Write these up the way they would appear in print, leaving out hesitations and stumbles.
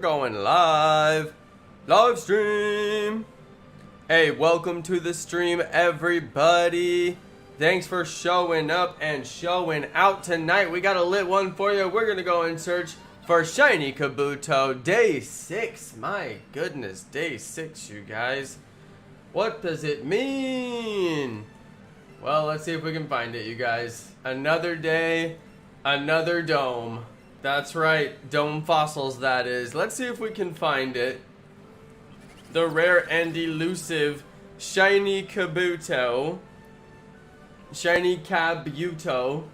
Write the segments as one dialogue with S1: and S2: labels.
S1: Going live stream. Hey, welcome to the stream, everybody. Thanks for showing up and showing out tonight. We got a lit one for you. We're gonna go and search for shiny Kabuto. Day 6. My goodness, day 6, you guys. What does it mean? Well, let's see if we can find it, you guys. Another day, another dome. That's right, dome fossils, that is. Let's see if we can find it. The rare and elusive shiny Kabuto. Shiny Kabuto.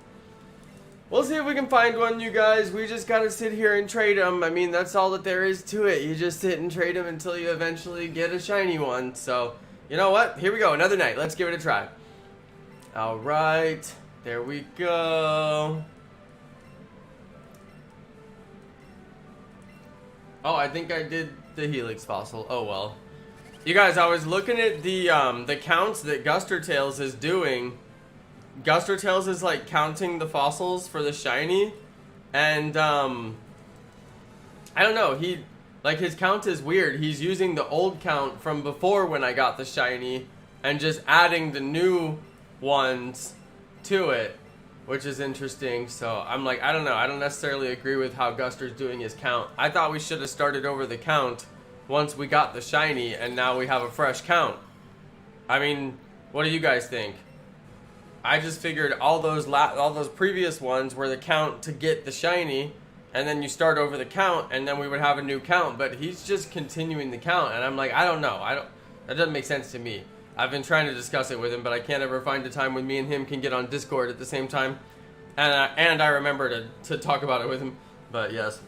S1: We'll see if we can find one, you guys. We just gotta sit here and trade them. I mean, that's all that there is to it. You just sit and trade them until you eventually get a shiny one. So, you know what? Here we go, another night. Let's give it a try. Alright, there we go. Oh, I think I did the Helix fossil. Oh well. You guys, I was looking at the counts that Gustertails is doing. Gustertails is like counting the fossils for the shiny, and I don't know. His count is weird. He's using the old count from before when I got the shiny, and just adding the new ones to it, which is interesting. So I'm like, I don't know. I don't necessarily agree with how Guster's doing his count. I thought we should have started over the count once we got the shiny, and now we have a fresh count. I mean, what do you guys think? I just figured all those previous ones were the count to get the shiny, and then you start over the count, and then we would have a new count. But he's just continuing the count, and I'm like, I don't know. That doesn't make sense to me. I've been trying to discuss it with him, but I can't ever find a time when me and him can get on Discord at the same time. And I remember to talk about it with him. But yes.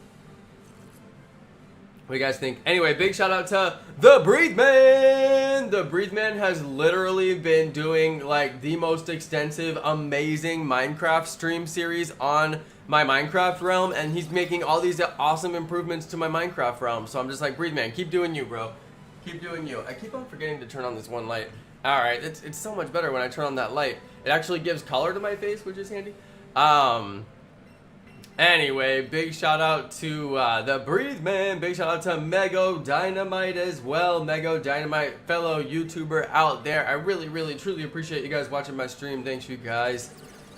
S1: What do you guys think? Anyway, big shout out to the Breathe Man! The Breathe Man has literally been doing like the most extensive, amazing Minecraft stream series on my Minecraft realm. And he's making all these awesome improvements to my Minecraft realm. So I'm just like, Breathe Man, keep doing you, bro. Keep doing you. I keep on forgetting to turn on this one light. Alright, it's so much better when I turn on that light. It actually gives color to my face, which is handy. Anyway, big shout out to the Breathe Man. Big shout out to Mego Dynamite as well. Mego Dynamite, fellow YouTuber out there. I really, really, truly appreciate you guys watching my stream. Thanks, you guys.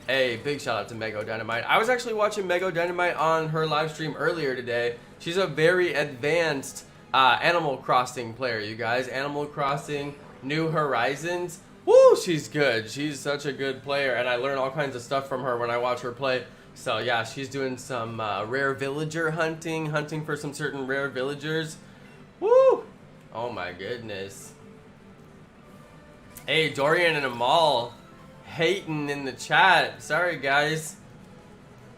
S1: Hey, big shout out to Mego Dynamite. I was actually watching Mego Dynamite on her live stream earlier today. She's a very advanced Animal Crossing player, you guys. Animal Crossing New Horizons. Woo, she's good. She's such a good player, and I learn all kinds of stuff from her when I watch her play. So yeah, she's doing some rare villager hunting for some certain rare villagers. Woo! Oh my goodness. Hey, Dorian and Amal hating in the chat. Sorry, guys.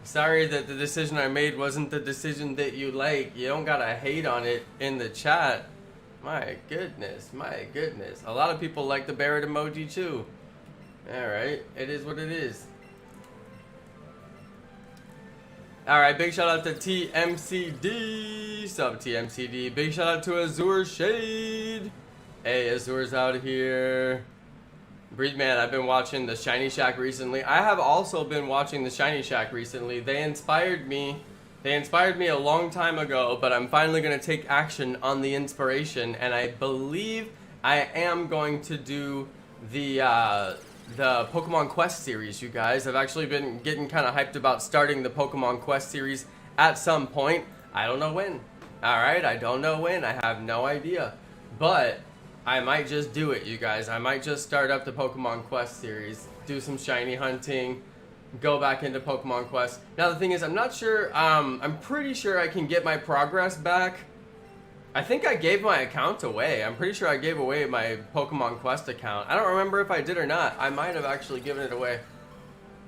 S1: Sorry that the decision I made wasn't the decision that you like. You don't gotta hate on it in the chat. My goodness, my goodness. A lot of people like the Barrett emoji too. Alright, it is what it is. Alright, big shout out to TMCD. Sub TMCD. Big shout out to Azure Shade. Hey, Azure's out here. Breed Man, I've been watching the Shiny Shack recently. I have also been watching the Shiny Shack recently. They inspired me a long time ago, but I'm finally going to take action on the inspiration, and I believe I am going to do the Pokemon Quest series, you guys. I've actually been getting kind of hyped about starting the Pokemon Quest series at some point. I don't know when. Alright, I don't know when. I have no idea. But I might just do it, you guys. I might just start up the Pokemon Quest series, do some shiny hunting, go back into Pokemon Quest. Now the thing is, I'm not sure, I'm pretty sure I can get my progress back. I think I gave my account away. I'm pretty sure I gave away my Pokemon Quest account. I don't remember if I did or not. I might have actually given it away.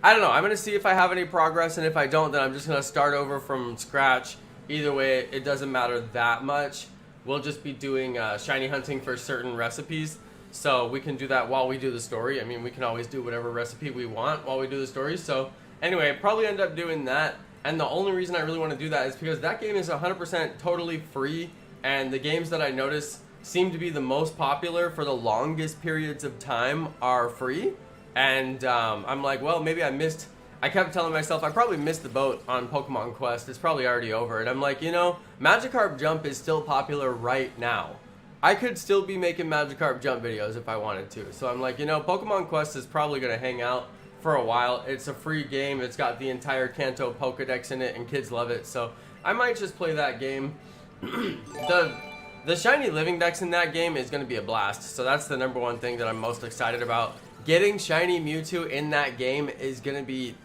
S1: I don't know. I'm going to see if I have any progress, and if I don't, then I'm just going to start over from scratch. Either way, it doesn't matter that much. We'll just be doing shiny hunting for certain recipes, so we can do that while we do the story. I mean, we can always do whatever recipe we want while we do the story. So anyway, probably end up doing that, and the only reason I really want to do that is because that game is 100% totally free, and the games that I notice seem to be the most popular for the longest periods of time are free. And I'm like, well, maybe I missed I kept telling myself I probably missed the boat on Pokemon Quest. It's probably already over. And I'm like, you know, Magikarp Jump is still popular right now. I could still be making Magikarp Jump videos if I wanted to. So I'm like, you know, Pokemon Quest is probably going to hang out for a while. It's a free game. It's got the entire Kanto Pokedex in it, and kids love it. So I might just play that game. The shiny living dex in that game is going to be a blast. So that's the #1 thing that I'm most excited about. Getting shiny Mewtwo in that game is going to be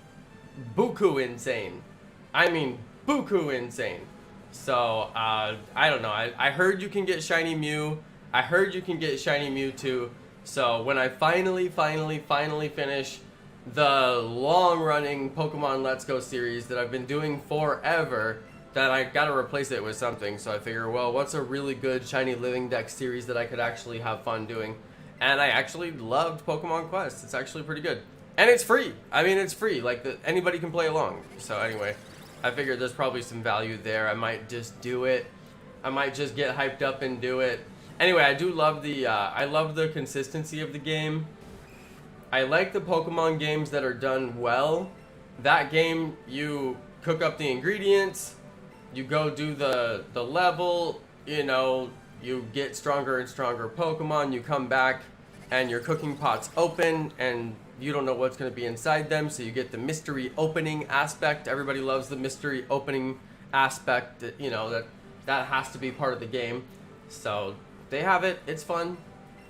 S1: buku insane. I mean, buku insane. So, I don't know. I heard you can get shiny Mew. I heard you can get shiny Mewtwo. So, when I finally finish the long-running Pokemon Let's Go series that I've been doing forever, that I gotta replace it with something. So I figure, well, what's a really good shiny living dex series that I could actually have fun doing? And I actually loved Pokemon Quest. It's actually pretty good. And it's free. I mean, it's free. Like, anybody can play along. So anyway, I figured there's probably some value there. I might just do it. I might just get hyped up and do it. Anyway, I do love I love the consistency of the game. I like the Pokemon games that are done well. That game, you cook up the ingredients, you go do the level, you know, you get stronger and stronger Pokemon, you come back and your cooking pot's open and you don't know what's going to be inside them, so you get the mystery opening aspect. Everybody loves the mystery opening aspect, you know, that has to be part of the game. So they have it, it's fun,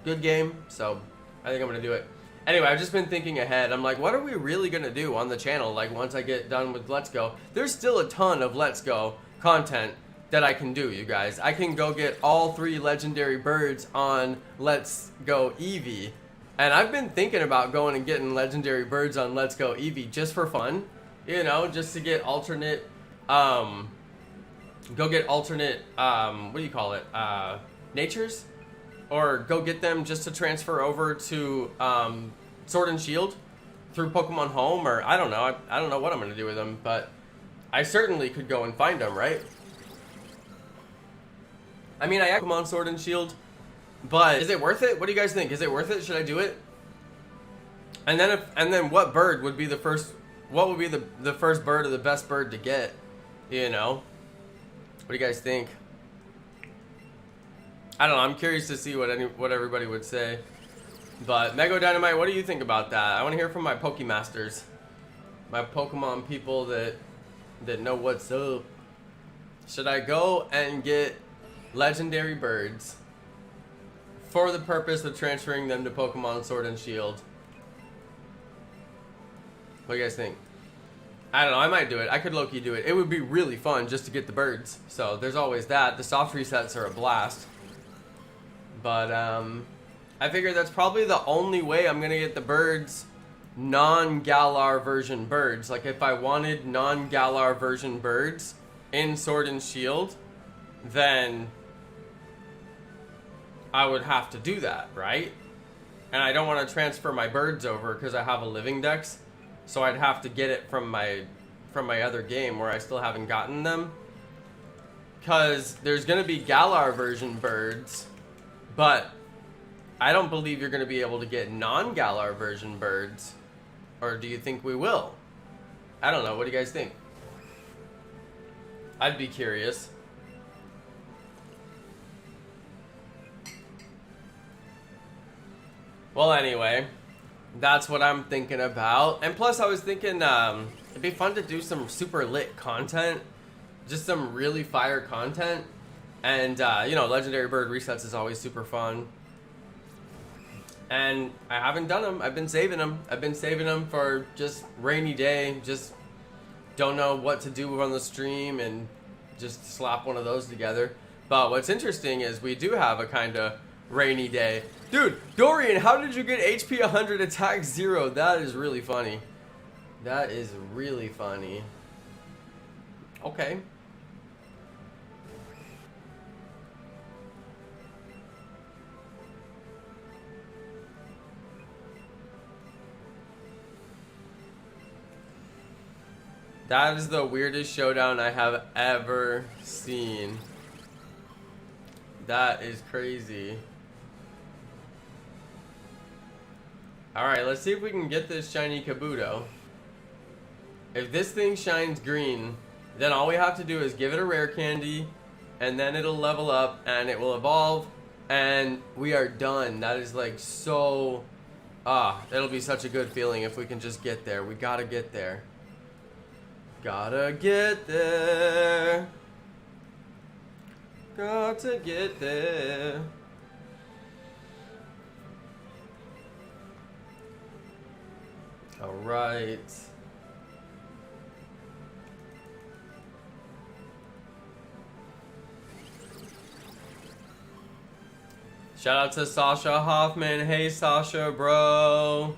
S1: good game, so I think I'm going to do it. Anyway, I've just been thinking ahead. I'm like, what are we really going to do on the channel, like, once I get done with Let's Go? There's still a ton of Let's Go content that I can do, you guys. I can go get all 3 legendary birds on Let's Go Eevee. And I've been thinking about going and getting legendary birds on Let's Go Eevee just for fun. You know, just to get alternate, go get alternate, what do you call it? Natures? Or go get them just to transfer over to Sword and Shield through Pokemon Home, or I don't know. I don't know what I'm going to do with them, but I certainly could go and find them, right? I mean, I have Pokemon Sword and Shield, but is it worth it? What do you guys think? Is it worth it? Should I do it? And then what bird would be the first? What would be the first bird or the best bird to get? You know, what do you guys think? I don't know. I'm curious to see what everybody would say. But Mego Dynamite, what do you think about that? I want to hear from my Pokemasters, my Pokemon people that know what's up. Should I go and get legendary birds for the purpose of transferring them to Pokemon Sword and Shield? What do you guys think? I don't know. I might do it. I could low-key do it. It would be really fun just to get the birds. So there's always that. The soft resets are a blast. But I figure that's probably the only way I'm going to get the birds, non-Galar version birds. Like, if I wanted non-Galar version birds in Sword and Shield, then I would have to do that, right? And I don't want to transfer my birds over because I have a living dex, so I'd have to get it from my other game where I still haven't gotten them. Because there's going to be Galar version birds, but I don't believe you're going to be able to get non-Galar version birds. Or do you think we will? I don't know. What do you guys think? I'd be curious. Well, anyway, that's what I'm thinking about. And plus, I was thinking it'd be fun to do some super lit content. Just some really fire content. And, you know, Legendary Bird Resets is always super fun. And I haven't done them. I've been saving them. I've been saving them for just rainy day. Just don't know what to do on the stream and just slap one of those together. But what's interesting is we do have a kind of rainy day. Dude, Dorian, how did you get HP 100 attack 0? That is really funny. That is really funny. Okay. That is the weirdest showdown I have ever seen. That is crazy. Alright, let's see if we can get this shiny Kabuto. If this thing shines green, then all we have to do is give it a rare candy, and then it'll level up, and it will evolve, and we are done. That is like so... it'll be such a good feeling if we can just get there. We gotta get there. Gotta get there. Got to get there. Alright. Shout out to Sasha Hoffman. Hey Sasha, bro.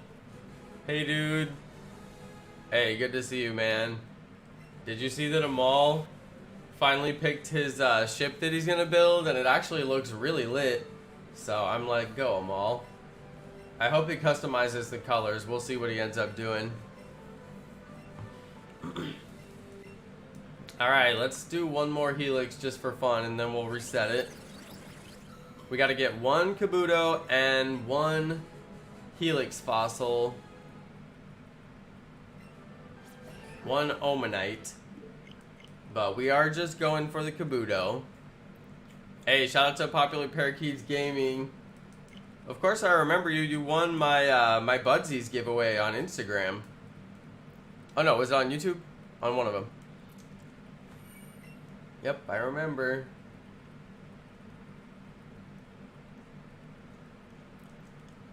S1: Hey dude. Hey, good to see you, man. Did you see that Amal finally picked his ship that he's gonna build, and it actually looks really lit. So I'm like, go Amal. I hope he customizes the colors. We'll see what he ends up doing. Alright, let's do one more Helix just for fun, and then we'll reset it. We gotta get one Kabuto and one Helix fossil. One Omanite. But we are just going for the Kabuto. Hey, shout out to Popular Parakeets Gaming. Of course I remember you. You won my my Budsies giveaway on Instagram. Oh no, was it on YouTube? On one of them. Yep, I remember.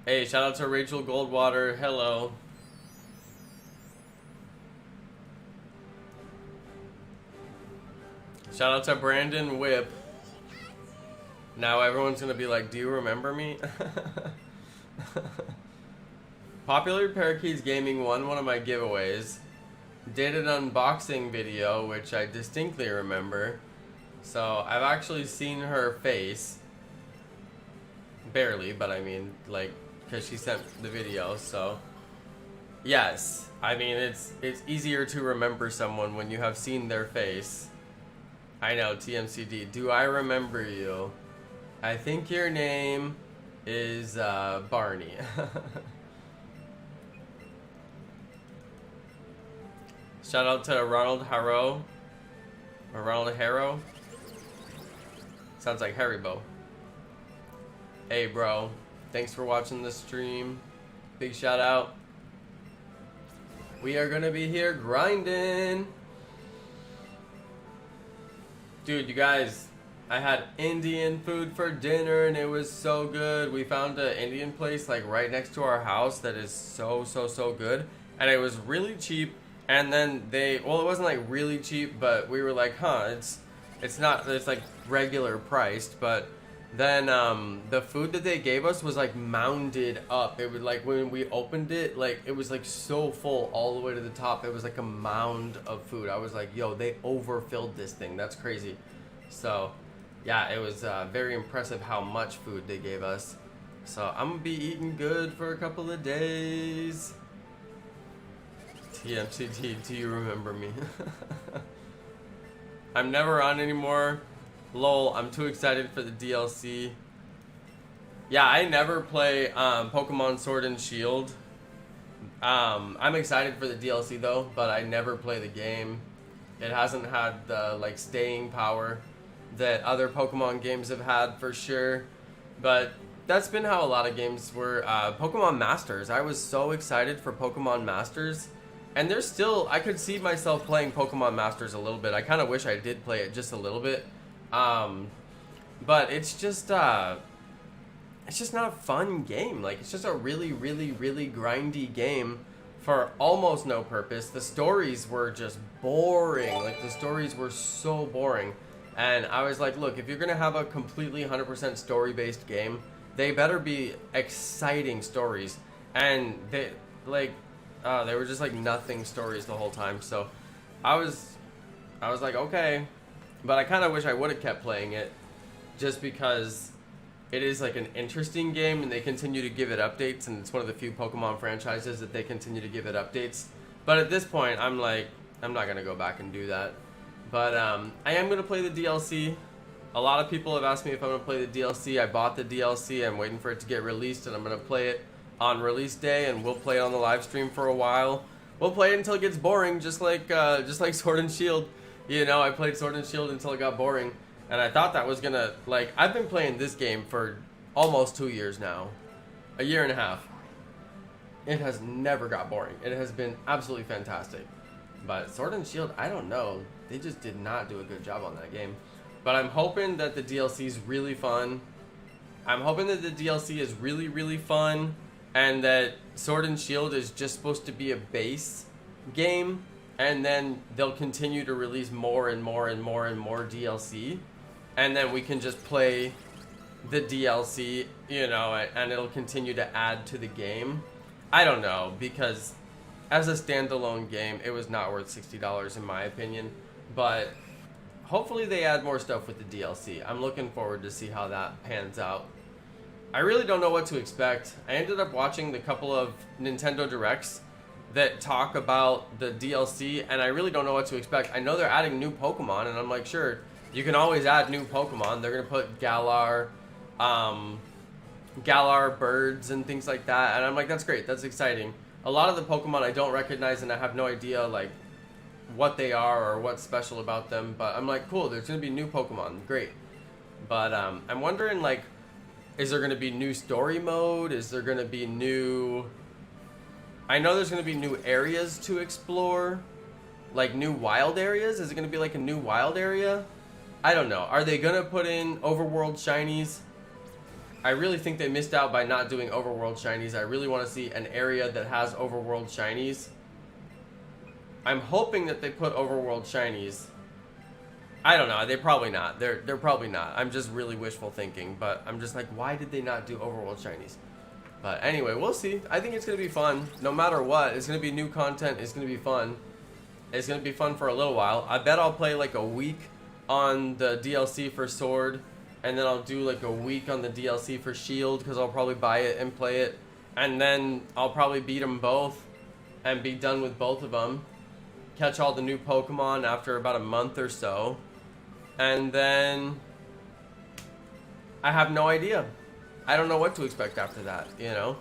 S1: Hey, shout out to Rachel Goldwater. Hello. Shout out to Brandon Whip. Now everyone's gonna be like, do you remember me? Popular Parakeets Gaming won one of my giveaways. Did an unboxing video, which I distinctly remember. So I've actually seen her face. Barely, but I mean, like, because she sent the video, so. Yes, I mean, it's easier to remember someone when you have seen their face. I know, TMCD. Do I remember you? I think your name is Barney. Shout out to Ronald Harrow. Or Ronald Harrow. Sounds like Haribo. Hey bro, thanks for watching the stream. Big shout out. We are gonna be here grinding. Dude, you guys, I had Indian food for dinner and it was so good. We found an Indian place like right next to our house that is so good. And it was really cheap. And then well, it wasn't like really cheap, but we were like, huh, it's like regular priced, but then the food that they gave us was like mounded up. It was like when we opened it, like it was like so full all the way to the top. It was like a mound of food. I was like, yo, they overfilled this thing. That's crazy. So yeah, it was very impressive how much food they gave us. So I'm gonna be eating good for a couple of days. TMCT, do you remember me? I'm never on anymore. Lol, I'm too excited for the DLC. Yeah, I never play Pokemon Sword and Shield. I'm excited for the DLC though, but I never play the game. It hasn't had the like staying power that other Pokemon games have had for sure. But that's been how a lot of games were. Pokemon Masters, I was so excited for Pokemon Masters. And there's still, I could see myself playing Pokemon Masters a little bit. I kind of wish I did play it just a little bit. But it's just not a fun game. Like, it's just a really grindy game for almost no purpose. The stories were just boring. Like, the stories were so boring. And I was like, look, if you're going to have a completely 100% story-based game, they better be exciting stories. And they were just like nothing stories the whole time. So I was like, okay. But I kind of wish I would have kept playing it just because it is like an interesting game and they continue to give it updates, and it's one of the few Pokemon franchises that they continue to give it updates. But at this point, I'm like, I'm not going to go back and do that. But I am going to play the DLC. A lot of people have asked me if I'm going to play the DLC. I bought the DLC. I'm waiting for it to get released, and I'm going to play it on release day, and we'll play it on the live stream for a while. We'll play it until it gets boring, just like Sword and Shield. You know, I played Sword and Shield until it got boring, and I thought that was gonna, like, I've been playing this game for almost 2 years now, a year and a half. It has never got boring. It has been absolutely fantastic. But Sword and Shield, I don't know. They just did not do a good job on that game. But I'm hoping that the DLC is really fun. I'm hoping that the DLC is really, really fun, and that Sword and Shield is just supposed to be a base game, and then they'll continue to release more and more and more and more DLC, and then we can just play the DLC, you know, and it'll continue to add to the game. I don't know, because as a standalone game, it was not worth $60 in my opinion, but hopefully they add more stuff with the DLC. I'm looking forward to see how that pans out. I really don't know what to expect. I ended up watching the couple of Nintendo Directs that talk about the DLC, and I really don't know what to expect. I know they're adding new Pokemon, and I'm like, sure, you can always add new Pokemon. They're going to put Galar birds and things like that, and I'm like, that's great, that's exciting. A lot of the Pokemon I don't recognize, and I have no idea, like, what they are or what's special about them, but I'm like, cool, there's going to be new Pokemon, great. But I'm wondering, like, is there going to be new story mode? Is there going to be new... I know there's going to be new areas to explore. Like new wild areas? Is it going to be like a new wild area? I don't know. Are they going to put in overworld shinies? I really think they missed out by not doing overworld shinies. I really want to see an area that has overworld shinies. I'm hoping that they put overworld shinies. I don't know. They're probably not. They're probably not. I'm just really wishful thinking, but I'm just like, why did they not do overworld shinies? But anyway, we'll see. I think it's going to be fun. No matter what, it's going to be new content. It's going to be fun. It's going to be fun for a little while. I bet I'll play like a week on the DLC for Sword, and then I'll do like a week on the DLC for Shield, because I'll probably buy it and play it, and then I'll probably beat them both and be done with both of them. Catch all the new Pokemon after about a month or so. And then I have no idea. I don't know what to expect after that, you know.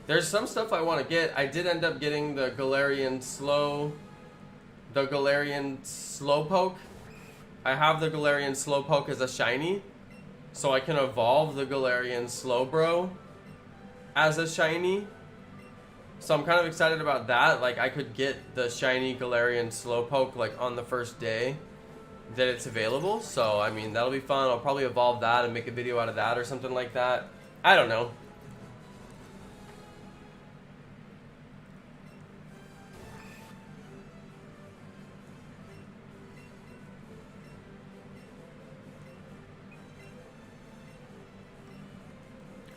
S1: There's some stuff I want to get. I did end up getting the Galarian Slowpoke. I have the Galarian Slowpoke as a shiny, so I can evolve the Galarian Slowbro as a shiny. So I'm kind of excited about that. Like, I could get the shiny Galarian Slowpoke like on the first day that it's available. So I mean, that'll be fun. I'll probably evolve that and make a video out of that or something like that. I don't know.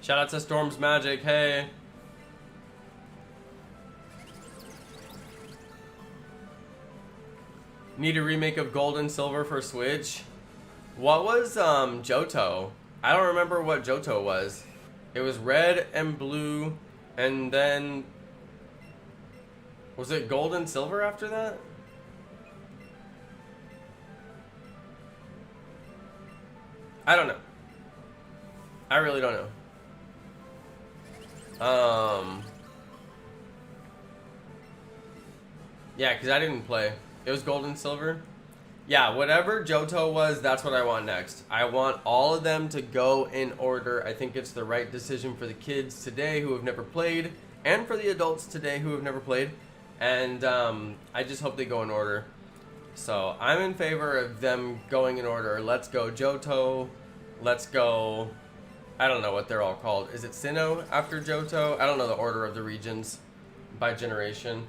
S1: Shout out to Storm's Magic. Hey. Need a remake of Gold and Silver for Switch. What was Johto? I don't remember what Johto was. It was red and blue, and then was it Gold and Silver after that? I don't know. I really don't know. Yeah, because I didn't play. It was Gold and Silver. Yeah, whatever Johto was, that's what I want next. I want all of them to go in order. I think it's the right decision for the kids today who have never played, and for the adults today who have never played. And I just hope they go in order. So I'm in favor of them going in order. Let's go Johto. Let's go... I don't know what they're all called. Is it Sinnoh after Johto? I don't know the order of the regions by generation.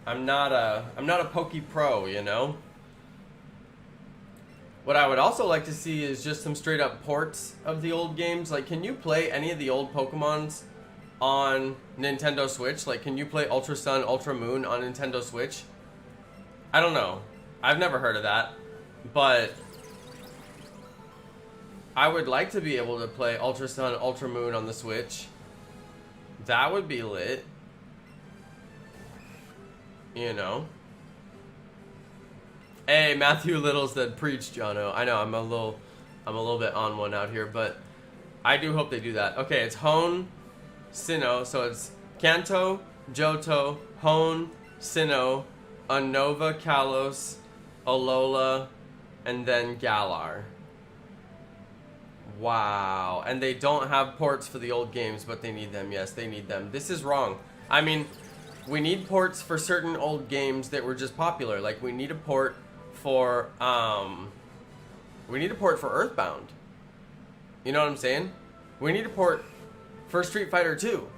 S1: I'm not a Poke Pro, you know? What I would also like to see is just some straight up ports of the old games. Like, can you play any of the old Pokemons on Nintendo Switch? Like, can you play Ultra Sun, Ultra Moon on Nintendo Switch? I don't know. I've never heard of that. But I would like to be able to play Ultra Sun, Ultra Moon on the Switch. That would be lit. You know? Hey, Matthew Little said, preach, Jonno. I know, I'm a little bit on one out here, but I do hope they do that. Okay, it's Hone, Sinnoh, so it's Kanto, Johto, Hone, Sinnoh, Unova, Kalos, Alola, and then Galar. Wow. And they don't have ports for the old games, but they need them. Yes, they need them. This is wrong. I mean, we need ports for certain old games that were just popular. Like, we need a port for, Earthbound. You know what I'm saying? We need a port for Street Fighter 2.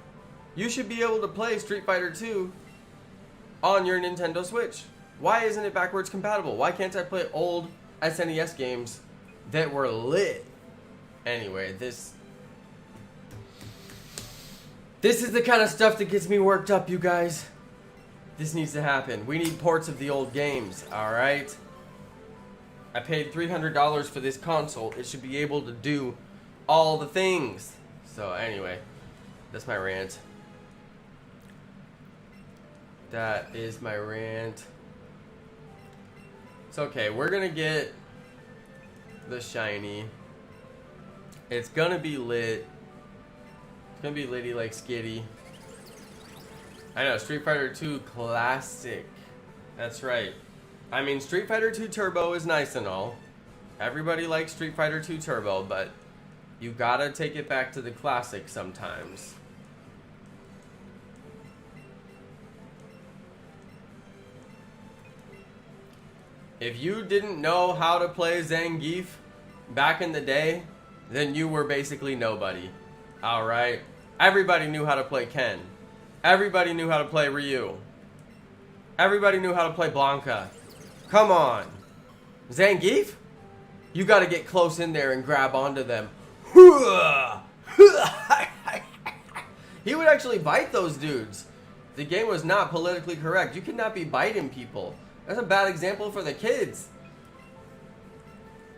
S1: You should be able to play Street Fighter 2 on your Nintendo Switch. Why isn't it backwards compatible? Why can't I play old SNES games that were lit? Anyway, this is the kind of stuff that gets me worked up, you guys. This needs to happen. We need ports of the old games, alright? I paid $300 for this console. It should be able to do all the things. So anyway, that's my rant. That is my rant. It's okay. We're gonna get the shiny. It's gonna be lit. It's gonna be litty like Skitty. I know, Street Fighter 2 Classic. That's right. I mean, Street Fighter 2 Turbo is nice and all. Everybody likes Street Fighter 2 Turbo, but you gotta take it back to the classic sometimes. If you didn't know how to play Zangief back in the day, then you were basically nobody. Alright? Everybody knew how to play Ken. Everybody knew how to play Ryu. Everybody knew how to play Blanca. Come on. Zangief? You gotta get close in there and grab onto them. He would actually bite those dudes. The game was not politically correct. You could not be biting people. That's a bad example for the kids.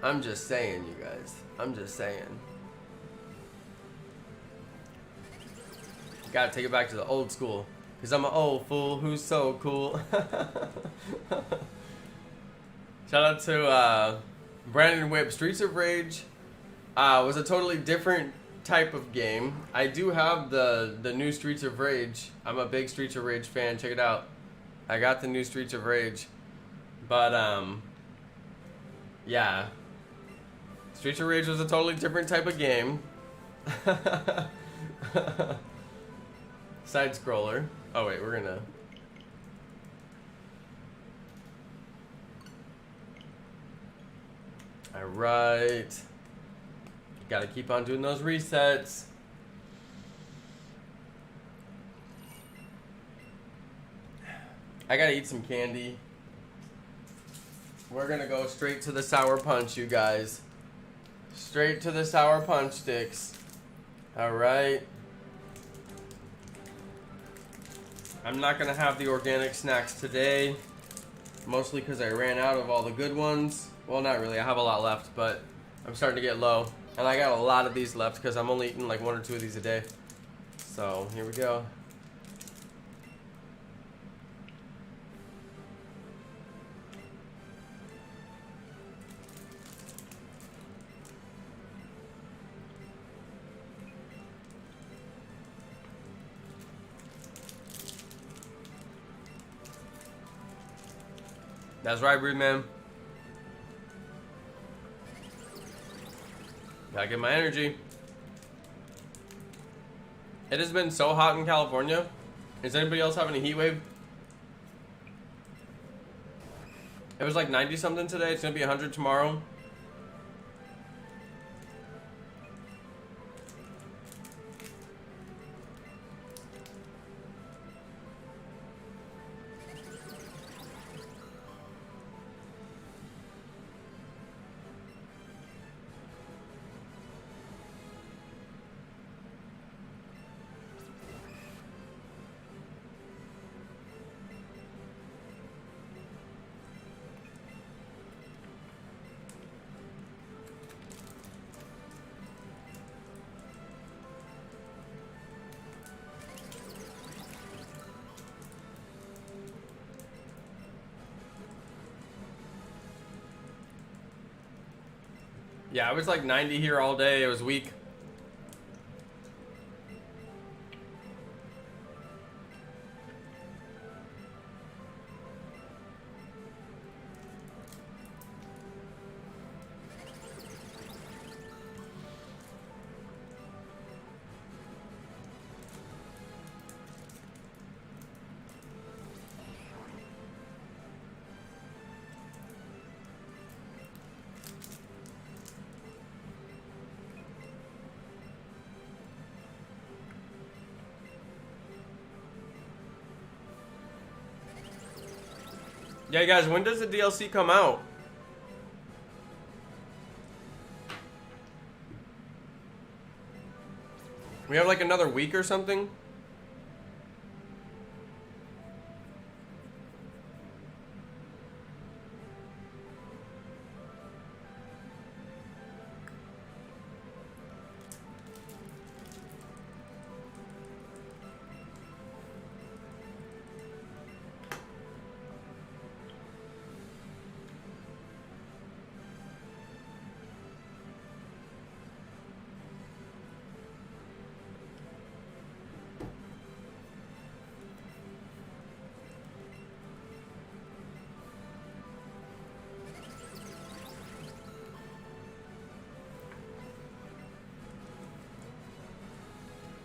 S1: I'm just saying, you guys. I'm just saying. Gotta take it back to the old school. Because I'm an old fool who's so cool. Shout out to Brandon Whip. Streets of Rage was a totally different type of game. I do have the new Streets of Rage. I'm a big Streets of Rage fan. Check it out. I got the new Streets of Rage. But, yeah. Streets of Rage was a totally different type of game. Side scroller. Oh wait, we're gonna... Alright. Gotta keep on doing those resets. I gotta eat some candy. We're gonna go straight to the Sour Punch, you guys. Straight to the Sour Punch sticks. Alright. I'm not gonna have the organic snacks today. Mostly because I ran out of all the good ones. Well, not really. I have a lot left, but I'm starting to get low. And I got a lot of these left because I'm only eating like 1 or 2 of these a day. So, here we go. That's right, Broodman. Gotta get my energy. It has been so hot in California. Is anybody else having a heat wave? It was like 90 something today. It's gonna be 100 tomorrow. Yeah, it was like 90 here all day. It was weak. Yeah, guys, when does the DLC come out? We have like another week or something?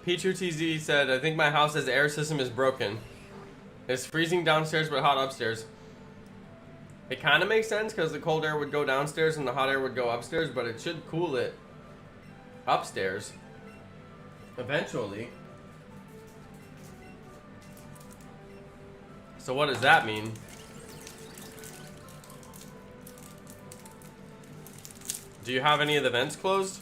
S1: P2TZ said, I think my house's air system is broken. It's freezing downstairs but hot upstairs. It kind of makes sense because the cold air would go downstairs and the hot air would go upstairs, but it should cool it upstairs eventually. So what does that mean? Do you have any of the vents closed?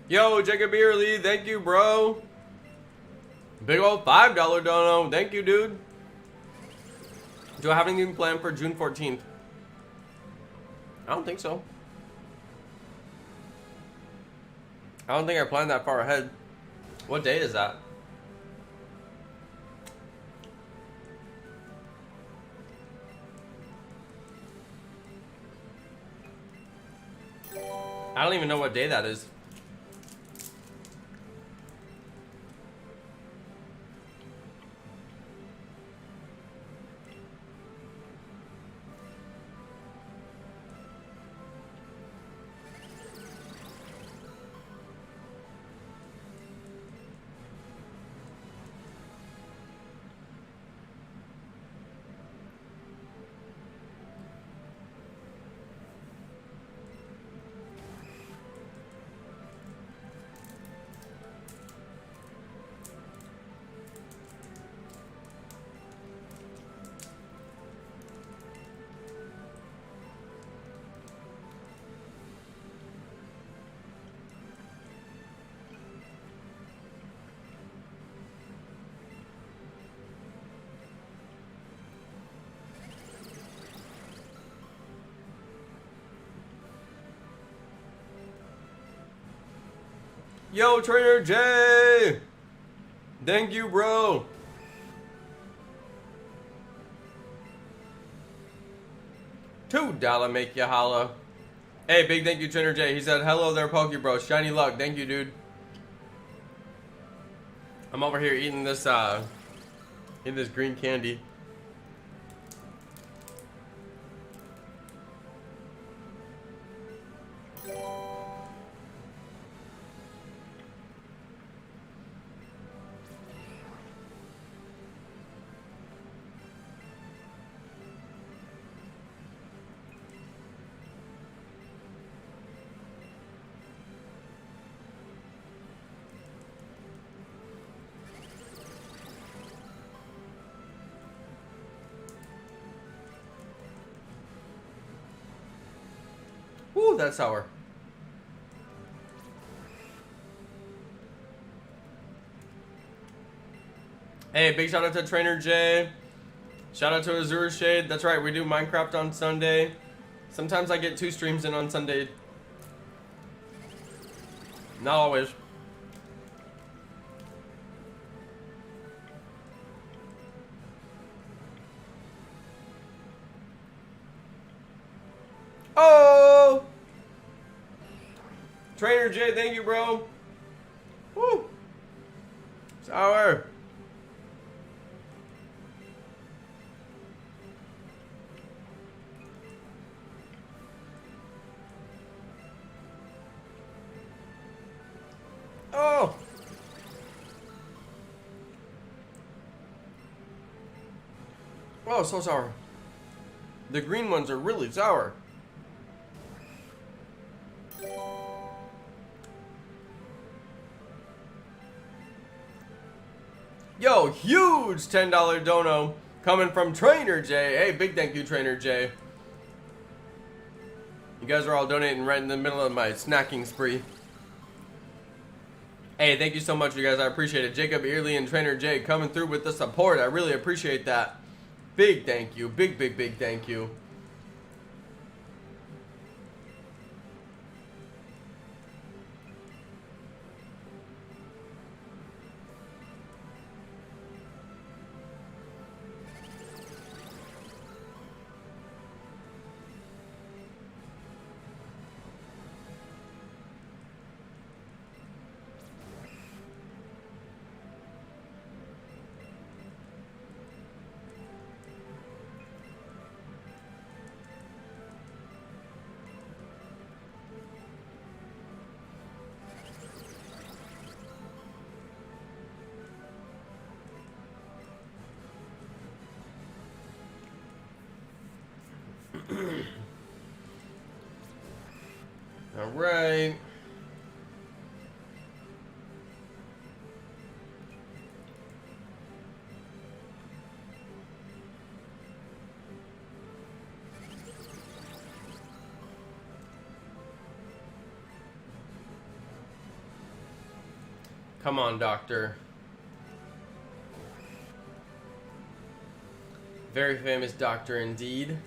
S1: Yo, Jacob Beerly, thank you, bro. Big old $5 dono. Thank you, dude. Do I have anything planned for June 14th? I don't think so. I don't think I planned that far ahead. What day is that? I don't even know what day that is. Yo, Trainer J! Thank you, bro. $2 make you holla. Hey, big thank you, Trainer J. He said, hello there, Pokebro. Shiny luck. Thank you, dude. I'm over here eating this green candy. Ooh, that's sour. Hey, big shout out to Trainer J. Shout out to Azure Shade. That's right, we do Minecraft on Sunday. Sometimes I get 2 streams in on Sunday. Not always. Oh! Trainer J, thank you, bro. Woo! Sour. Oh, so sour. The green ones are really sour. Yo, huge $10 dono coming from Trainer J. Hey, big thank you, Trainer J. You guys are all donating right in the middle of my snacking spree. Hey, thank you so much, you guys. I appreciate it. Jacob Early and Trainer J coming through with the support. I really appreciate that. Big thank you. Big, big, big thank you. All right. Come on, doctor. Very famous doctor indeed.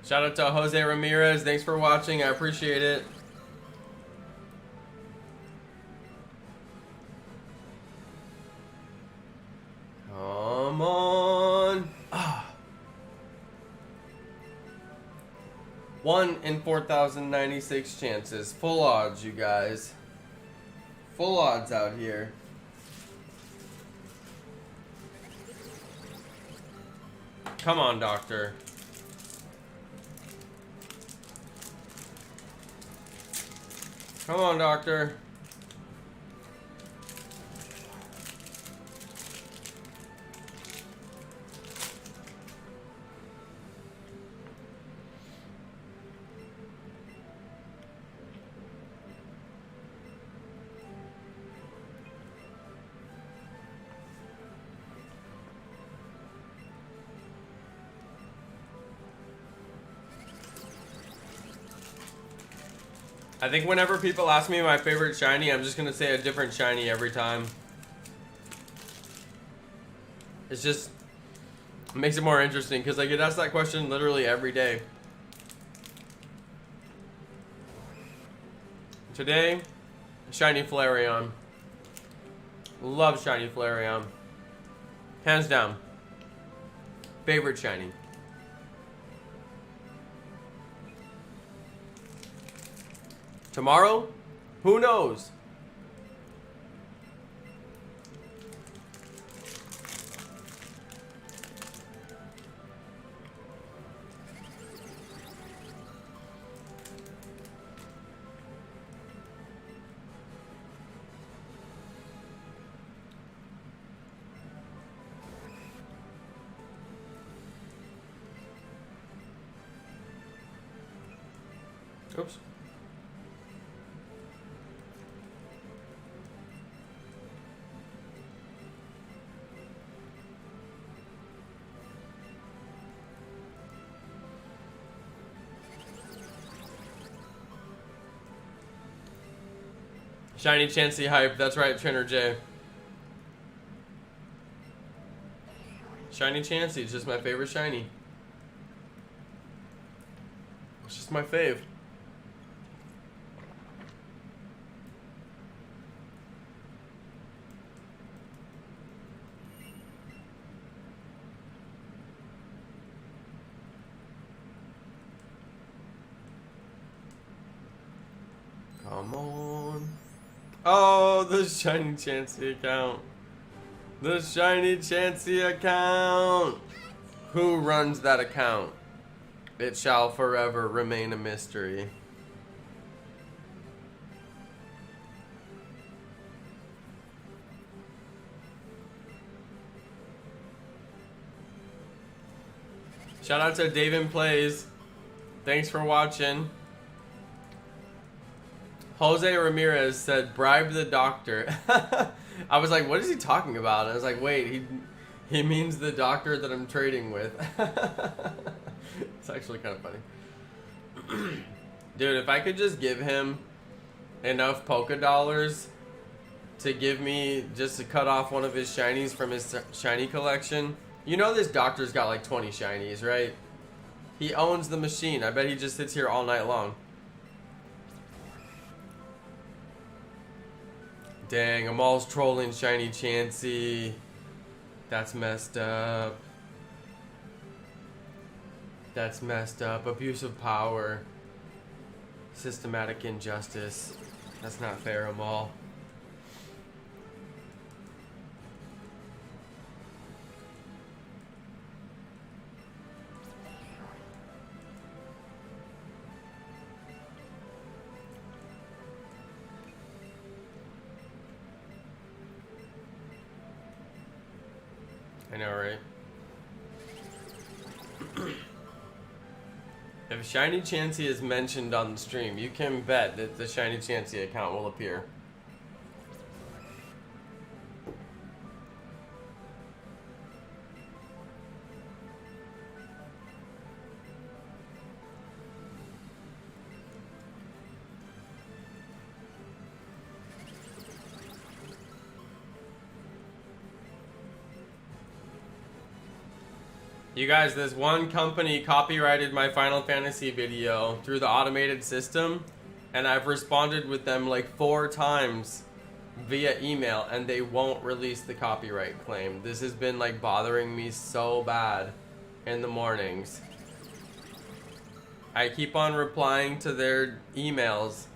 S1: Shout out to Jose Ramirez. Thanks for watching. I appreciate it. Come on. 1 in 4,096 chances. Full odds, you guys. Full odds out here. Come on, doctor. Come on, doctor. I think whenever people ask me my favorite shiny, I'm just gonna say a different shiny every time. It's just it makes it more interesting because I get asked that question literally every day. Today, shiny Flareon. Love shiny Flareon. Hands down. Favorite shiny. Tomorrow? Who knows? Oops. Shiny Chancy hype. That's right, Trainer J. Shiny Chancy. It's just my favorite shiny. It's just my fave. Come on. Oh, the shiny Chancy account. The shiny Chancy account. Who runs that account? It shall forever remain a mystery. Shout out to David Plays. Thanks for watching. Jose Ramirez said, bribe the doctor. I was like, what is he talking about? And I was like, wait, he means the doctor that I'm trading with. It's actually kind of funny. Dude, if I could just give him enough polka dollars to give me, just to cut off one of his shinies from his shiny collection. You know this doctor's got like 20 shinies, right? He owns the machine. I bet he just sits here all night long. Dang, Amal's trolling shiny Chancy. That's messed up. That's messed up. Abuse of power. Systematic injustice. That's not fair, Amal. I know, right? If Shiny Chancy is mentioned on the stream, you can bet that the Shiny Chancy account will appear. You guys, this one company copyrighted my Final Fantasy video through the automated system, and I've responded with them like 4 times via email, and they won't release the copyright claim. This has been like bothering me so bad in the mornings. I keep on replying to their emails,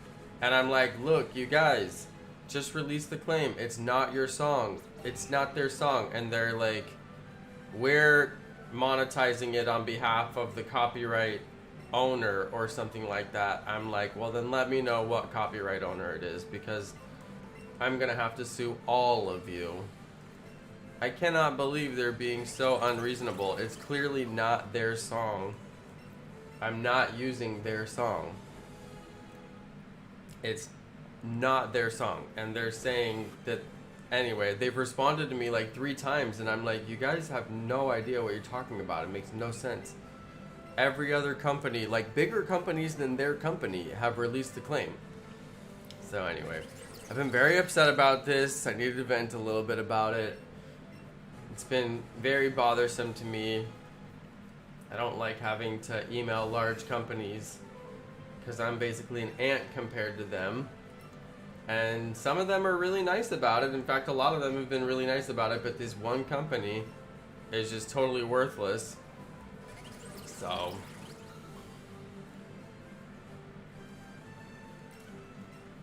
S1: and I'm like, look, you guys, just release the claim. It's not your song. It's not their song. And they're like, we're monetizing it on behalf of the copyright owner or something like that. I'm like, well, then let me know what copyright owner it is, because I'm gonna have to sue all of you. I cannot believe they're being so unreasonable. It's clearly not their song. I'm not using their song. It's not their song, and they're saying that. Anyway, they've responded to me like 3 times, and I'm like, you guys have no idea what you're talking about. It makes no sense. Every other company, like bigger companies than their company, have released the claim. So anyway, I've been very upset about this. I needed to vent a little bit about it. It's been very bothersome to me. I don't like having to email large companies because I'm basically an ant compared to them. And some of them are really nice about it. In fact, a lot of them have been really nice about it, but this one company is just totally worthless. So.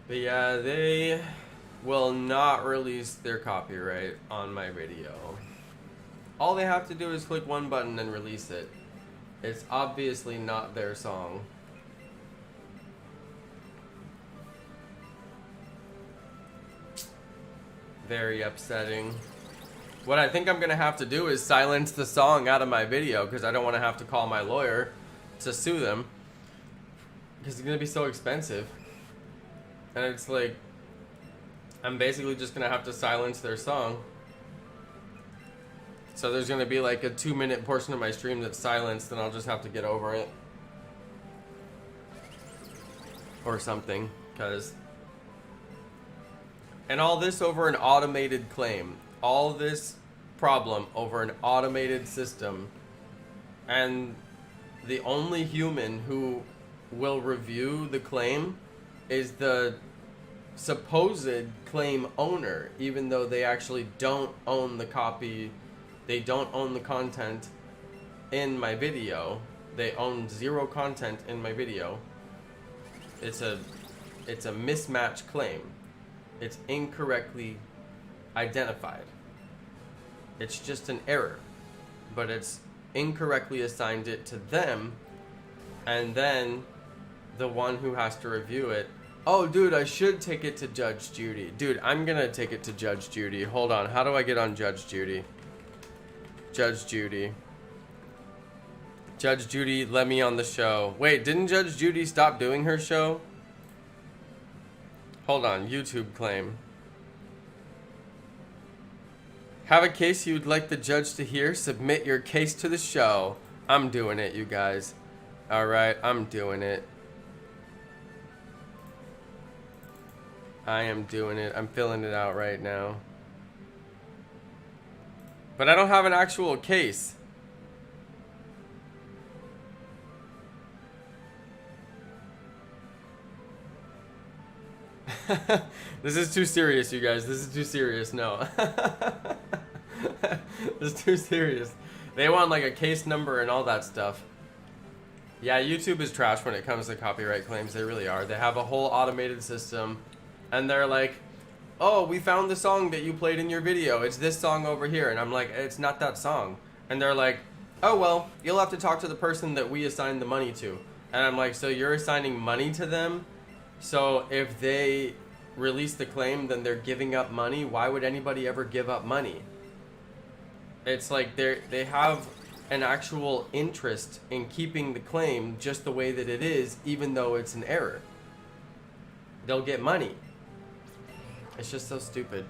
S1: But yeah, they will not release their copyright on my video. All they have to do is click one button and release it. It's obviously not their song. Very upsetting. What I think I'm gonna have to do is silence the song out of my video, because I don't want to have to call my lawyer to sue them, because it's gonna be so expensive. And it's like, I'm basically just gonna have to silence their song. So there's gonna be like a 2-minute portion of my stream that's silenced, and I'll just have to get over it or something, because. And all this over an automated claim. All this problem over an automated system. And the only human who will review the claim is the supposed claim owner, even though they actually don't own the copy. They don't own the content in my video. They own 0 content in my video. It's a mismatch claim. It's incorrectly identified. It's just an error, but it's incorrectly assigned it to them, and then the one who has to review it. Oh, dude, I should take it to Judge Judy. Dude, I'm gonna take it to Judge Judy. Hold on, how do I get on Judge Judy? Judge Judy. Judge Judy, let me on the show. Wait, didn't Judge Judy stop doing her show? Hold on, YouTube claim. Have a case you'd like the judge to hear? Submit your case to the show. I'm doing it, you guys. Alright, I'm doing it. I am doing it. I'm filling it out right now. But I don't have an actual case. This is too serious, you guys. This is too serious. No. This is too serious. They want like a case number and all that stuff. Yeah, YouTube is trash when it comes to copyright claims. They really are. They have a whole automated system. And they're like, oh, we found the song that you played in your video. It's this song over here. And I'm like, it's not that song. And they're like, oh, well, you'll have to talk to the person that we assigned the money to. And I'm like, so you're assigning money to them? So if they release the claim, then they're giving up money. Why would anybody ever give up money? It's like they have an actual interest in keeping the claim just the way that it is, even though it's an error. They'll get money. It's just so stupid.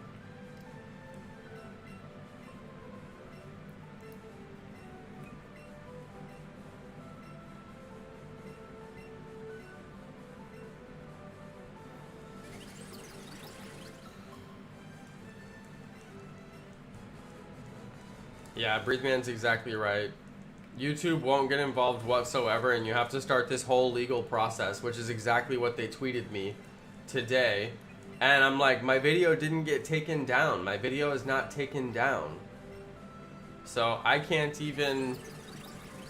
S1: Yeah, Breathman's exactly right. YouTube won't get involved whatsoever, and you have to start this whole legal process, which is exactly what they tweeted me today. And I'm like, my video didn't get taken down. My video is not taken down. So I can't even,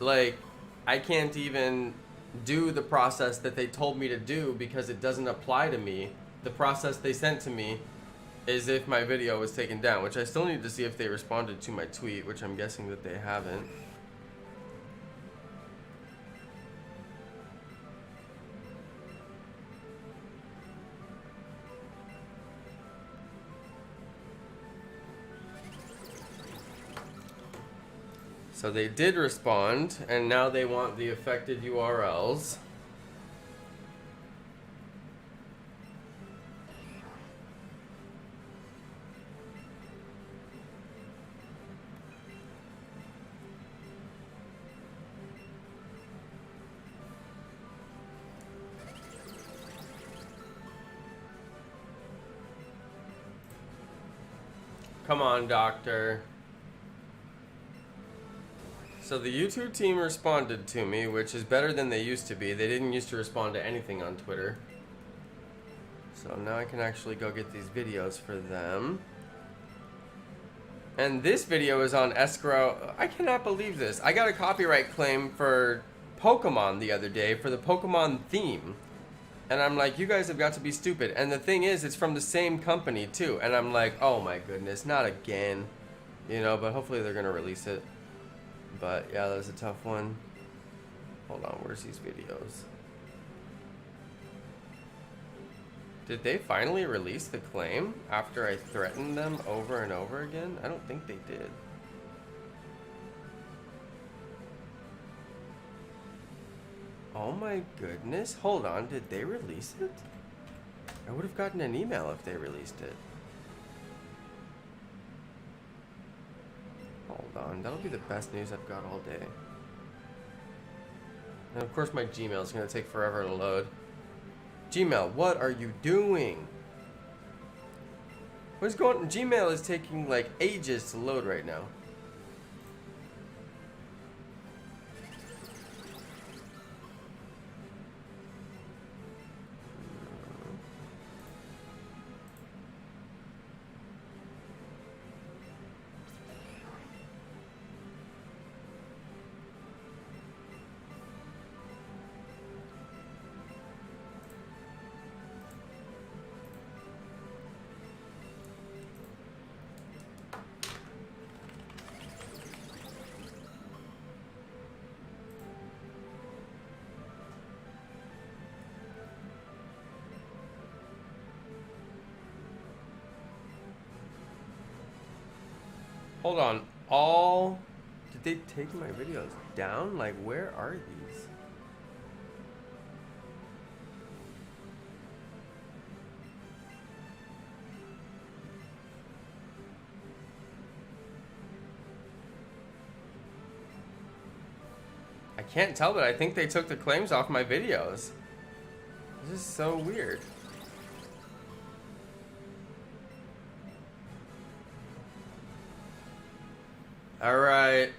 S1: I can't even do the process that they told me to do because it doesn't apply to me. The process they sent to me is if my video was taken down, which I still need to see if they responded to my tweet, which I'm guessing that they haven't. So they did respond, and now they want the affected URLs. Come on, doctor. So the YouTube team responded to me, which is better than they used to be. They didn't used to respond to anything on Twitter. So now I can actually go get these videos for them. And this video is on escrow. I cannot believe this. I got a copyright claim for Pokemon the other day for the Pokemon theme. And I'm like, you guys have got to be stupid. And the thing is, it's from the same company too. And I'm like, oh my goodness, not again. You know, but hopefully they're going to release it. But yeah, that was a tough one. Hold on, where's these videos? Did they finally release the claim after I threatened them over and over again? I don't think they did. Oh my goodness. Hold on, did they release it? I would have gotten an email if they released it. Hold on, that'll be the best news I've got all day. And of course my Gmail is going to take forever to load. Gmail, what are you doing? What's going on? Gmail is taking like ages to load right now. Hold on, all Did they take my videos down? Like, where are these? I can't tell, but I think they took the claims off my videos. This is so weird. Alright,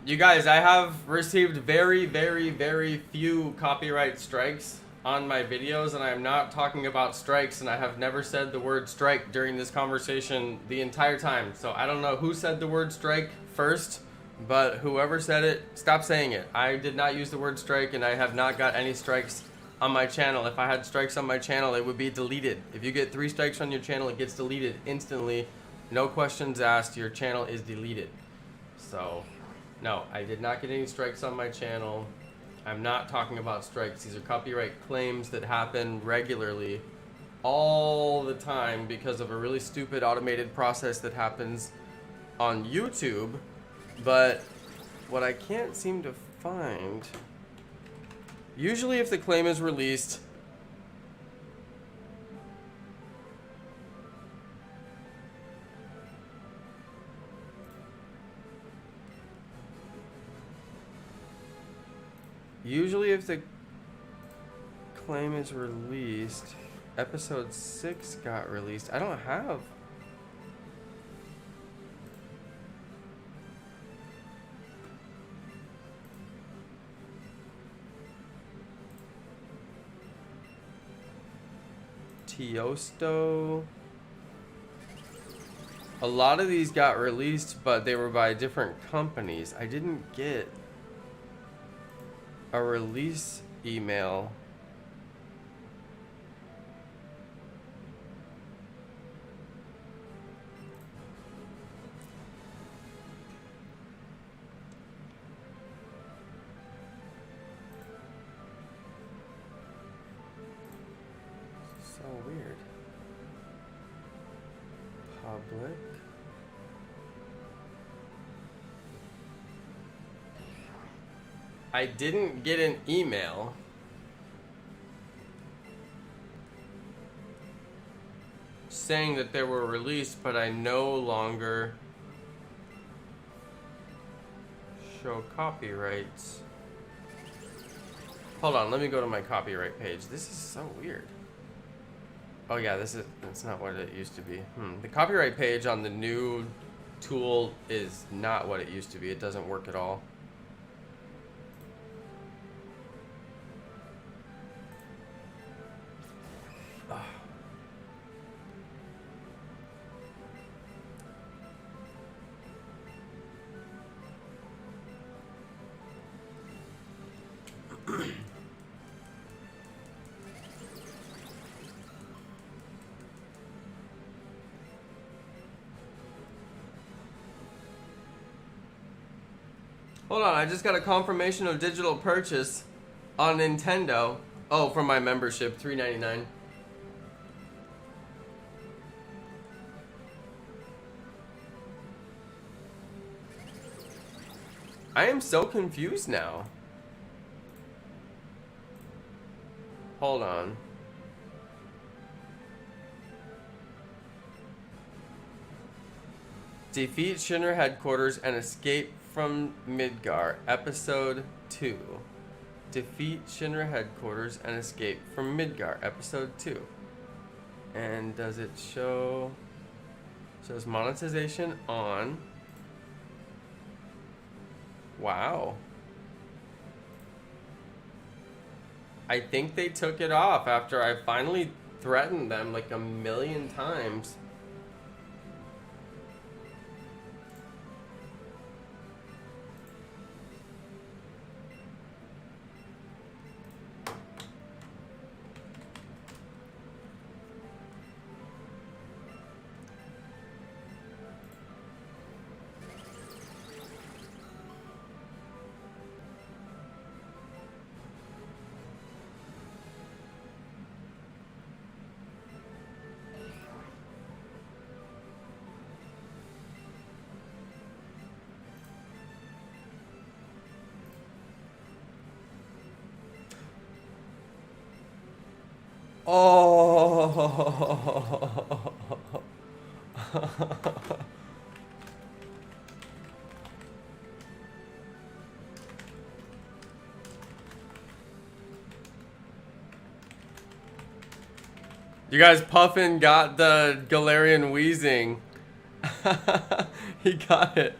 S1: you guys, I have received very, very, very few copyright strikes on my videos, and I am not talking about strikes, and I have never said the word strike during this conversation the entire time. So I don't know who said the word strike first, but whoever said it, stop saying it. I did not use the word strike, and I have not got any strikes on my channel. If I had strikes on my channel, it would be deleted. If you get 3 strikes on your channel, it gets deleted instantly. No questions asked, your channel is deleted. So, no, I did not get any strikes on my channel. I'm not talking about strikes. These are copyright claims that happen regularly, all the time, because of a really stupid automated process that happens on YouTube. But what I can't seem to find, usually if the claim is released, episode 6 got released. I don't have. Tiosto. A lot of these got released, but they were by different companies. I didn't get a release email. So weird. Public. I didn't get an email saying that they were released, but I no longer show copyrights. Hold on, let me go to my copyright page. This is so weird. Oh yeah, that's not what it used to be. The copyright page on the new tool is not what it used to be. It doesn't work at all. Hold on, I just got a confirmation of digital purchase on Nintendo. Oh, for my membership, $3.99. I am so confused now. Hold on. Defeat Shinra headquarters and escape from Midgar, episode 2. Defeat Shinra headquarters and escape from Midgar, episode 2. And does it show? Shows monetization on. Wow. I think they took it off after I finally threatened them like 1,000,000 times. Oh. You guys, Puffin got the Galarian wheezing. He got it.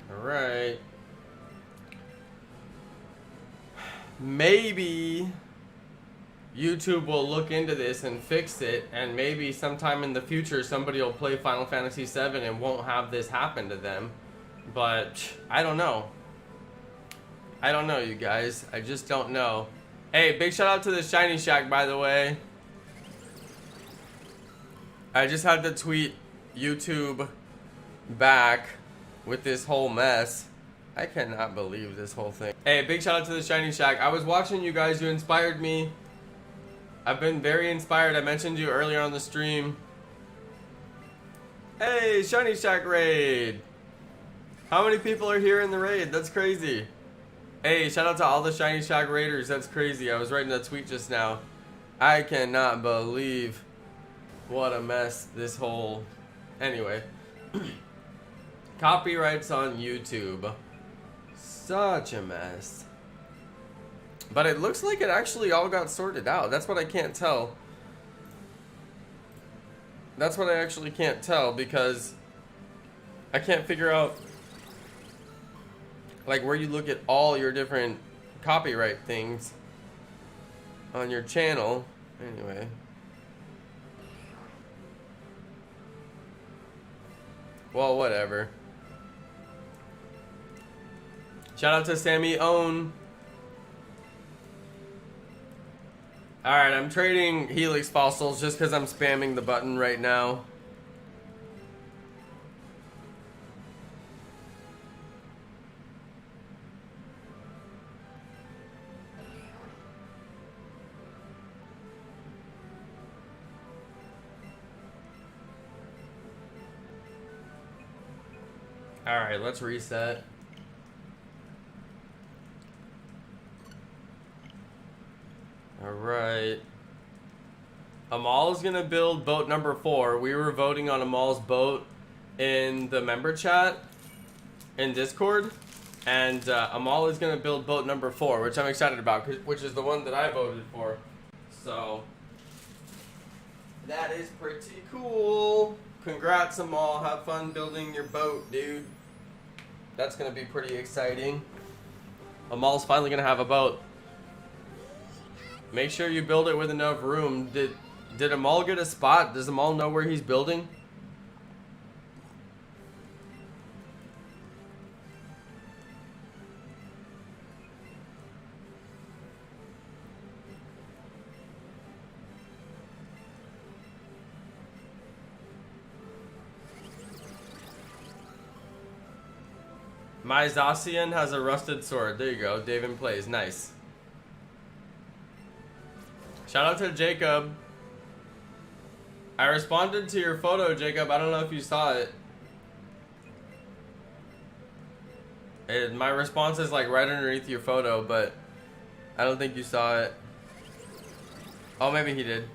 S1: Alright. Maybe YouTube will look into this and fix it, and maybe sometime in the future somebody will play Final Fantasy VII and won't have this happen to them. But I don't know. I don't know, you guys. I just don't know. Hey, big shout out to the Shiny Shack, by the way. I just had to tweet YouTube back with this whole mess. I cannot believe this whole thing. Hey, big shout out to the Shiny Shack. I was watching you guys. You inspired me. I've been very inspired. I mentioned you earlier on the stream. Hey, Shiny Shack raid. How many people are here in the raid? That's crazy. Hey, shout out to all the Shiny Shack raiders. That's crazy. I was writing a tweet just now. I cannot believe what a mess this whole... Anyway. Copyrights on YouTube. Such a mess. But it looks like it actually all got sorted out. That's what I can't tell. That's what I actually can't tell, because I can't figure out like where you look at all your different copyright things on your channel. Anyway. Well, whatever. Shout out to Sammy Own. Alright, I'm trading Helix fossils just because I'm spamming the button right now. Alright, let's reset. Alright. Amal is gonna build boat number 4. We were voting on Amal's boat in the member chat in Discord. And Amal is gonna build boat number 4, which I'm excited about, which is the one that I voted for. So, that is pretty cool. Congrats, Amal. Have fun building your boat, dude. That's gonna be pretty exciting. Amal's finally gonna have a boat. Make sure you build it with enough room. Did Amal get a spot? Does Amal know where he's building? My Zacian has a rusted sword. There you go. David plays. Nice. Shout out to Jacob. I responded to your photo, Jacob. I don't know if you saw it. My response is like right underneath your photo, but I don't think you saw it. Oh, maybe he did.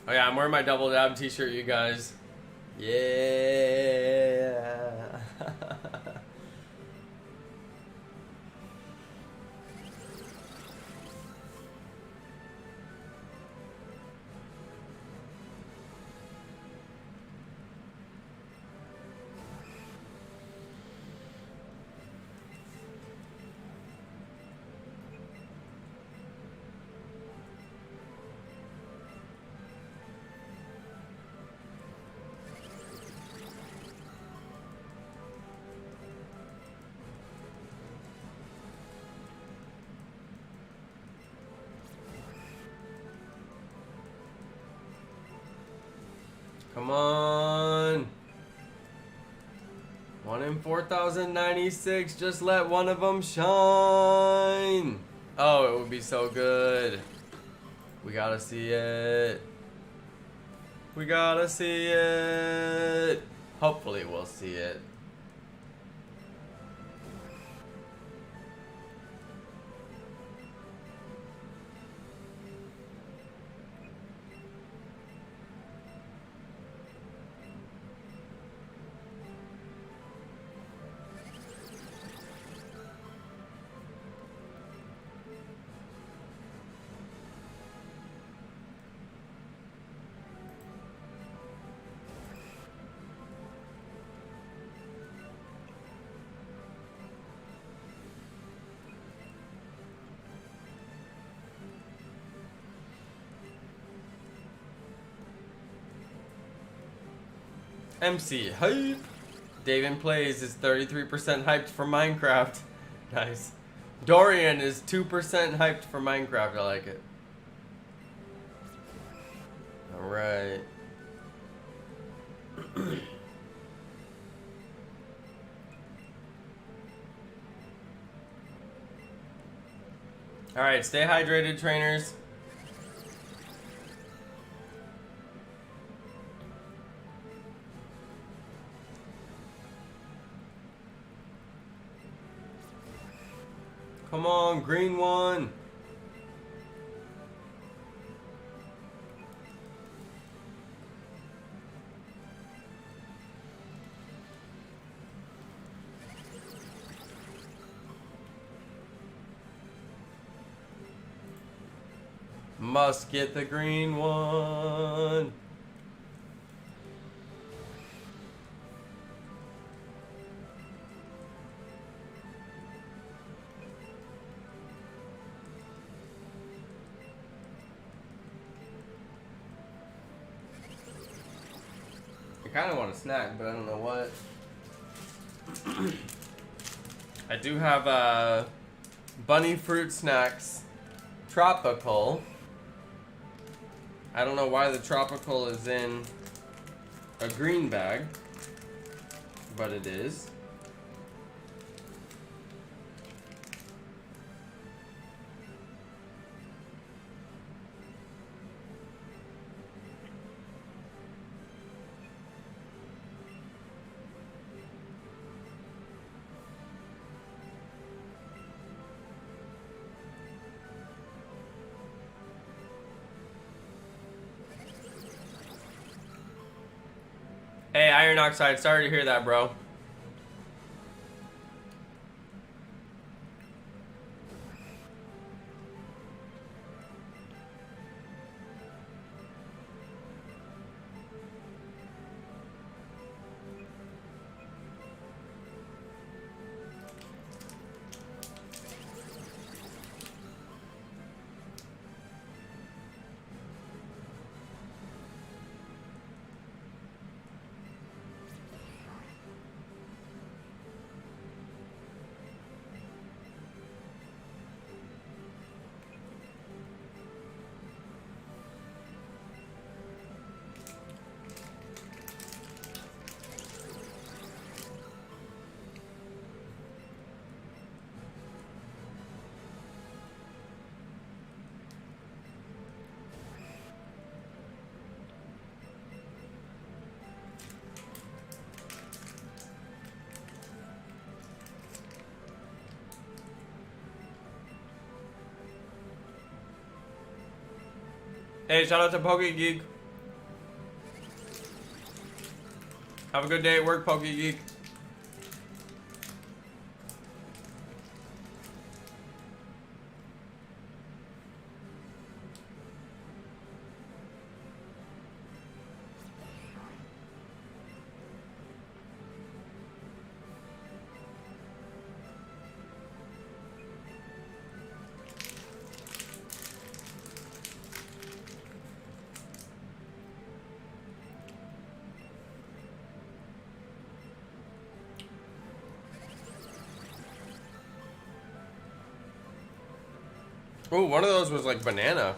S1: Oh yeah, I'm wearing my double dab t-shirt, you guys. Yeah. Come on. 1 in 4,096. Just let one of them shine. Oh, it would be so good. We gotta see it. We gotta see it. Hopefully we'll see it. MC hype. David plays is 33% hyped for Minecraft. Nice. Dorian is 2% hyped for Minecraft. I like it. Alright. Alright, stay hydrated, trainers. Come on, green one. Must get the green one. I kind of want a snack, but I don't know what. I do have bunny fruit snacks, tropical. I don't know why the tropical is in a green bag, but it is. Hey, Iron Oxide, sorry to hear that, bro. Hey, shout out to PokeGeek. Have a good day at work, PokeGeek. Ooh, one of those was like banana.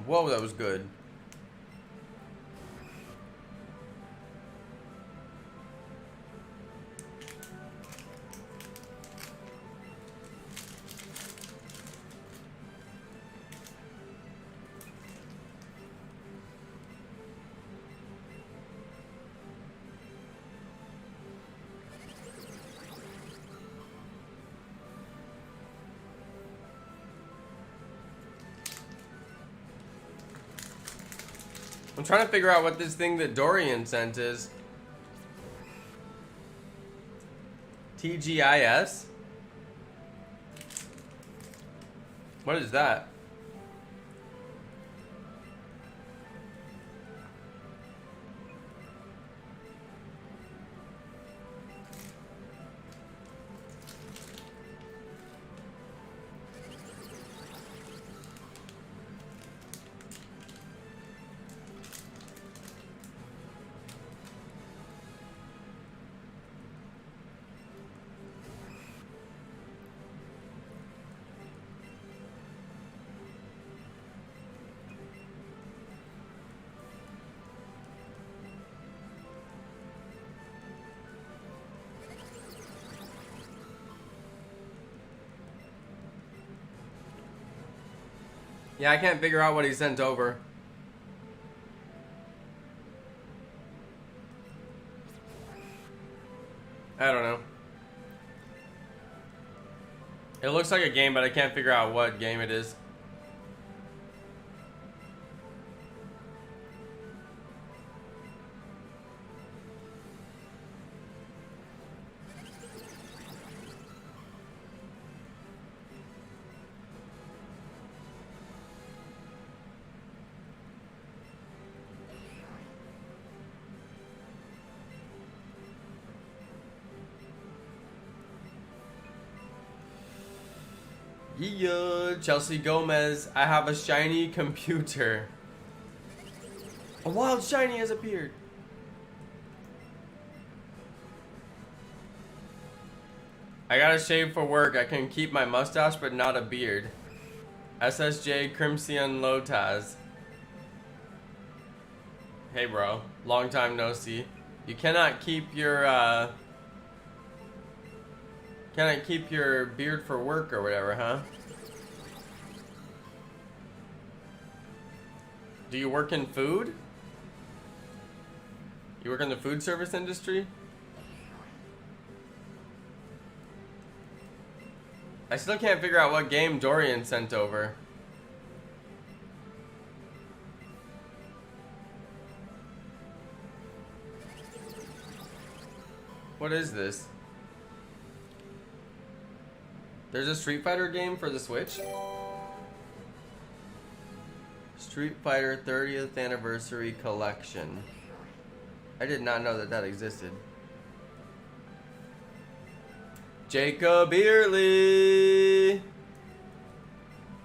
S1: Whoa, that was good. I'm trying to figure out what this thing that Dorian sent is. TGIS? What is that? Yeah, I can't figure out what he sent over. I don't know. It looks like a game, but I can't figure out what game it is. Yeah, Chelsea Gomez, I have a shiny computer. A wild shiny has appeared. I gotta shave for work. I can keep my mustache, but not a beard. SSJ Crimson Lotaz. Hey, bro. Long time no see. You cannot keep your, beard for work or whatever, huh? Do you work in food? You work in the food service industry? I still can't figure out what game Dorian sent over. What is this? There's a Street Fighter game for the Switch? Street Fighter 30th Anniversary Collection. I did not know that that existed. Jacob Early!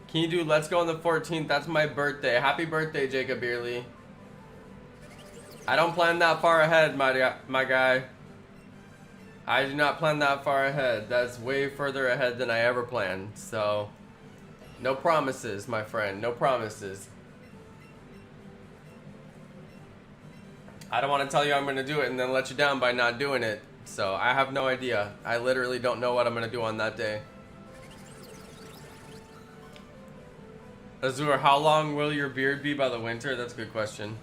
S1: Can you do Let's Go on the 14th? That's my birthday. Happy birthday, Jacob Early. I don't plan that far ahead, my guy. I do not plan that far ahead. That's way further ahead than I ever planned. So, no promises, my friend. No promises. I don't want to tell you I'm going to do it and then let you down by not doing it. So, I have no idea. I literally don't know what I'm going to do on that day. Azur, how long will your beard be by the winter? That's a good question.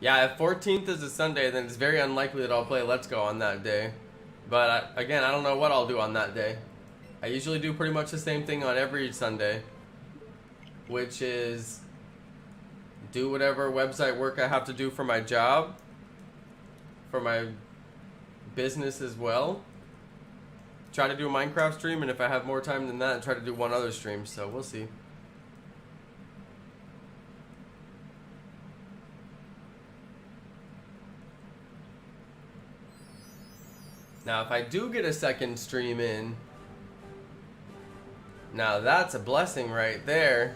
S1: Yeah, if 14th is a Sunday, then it's very unlikely that I'll play Let's Go on that day. But, again, I don't know what I'll do on that day. I usually do pretty much the same thing on every Sunday. Which is do whatever website work I have to do for my job. For my business as well. Try to do a Minecraft stream, and if I have more time than that, try to do one other stream. So, we'll see. Now, if I do get a second stream in, now that's a blessing right there.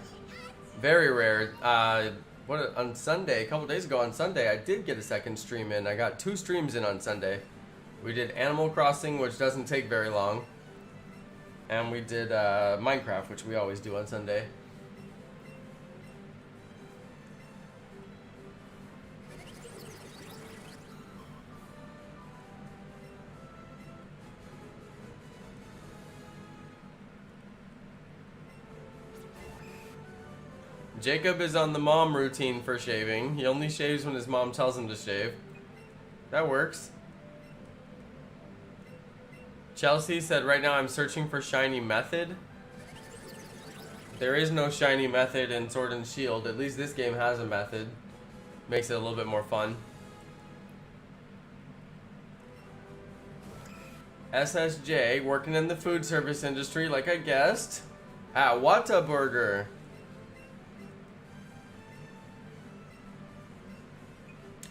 S1: Very rare. On Sunday, a couple days ago on Sunday, I did get a second stream in. I got 2 streams in on Sunday. We did Animal Crossing, which doesn't take very long. And we did Minecraft, which we always do on Sunday. Jacob is on the mom routine for shaving. He only shaves when his mom tells him to shave. That works. Chelsea said, right now I'm searching for shiny method. There is no shiny method in Sword and Shield. At least this game has a method. Makes it a little bit more fun. SSJ, working in the food service industry like I guessed. At Whataburger.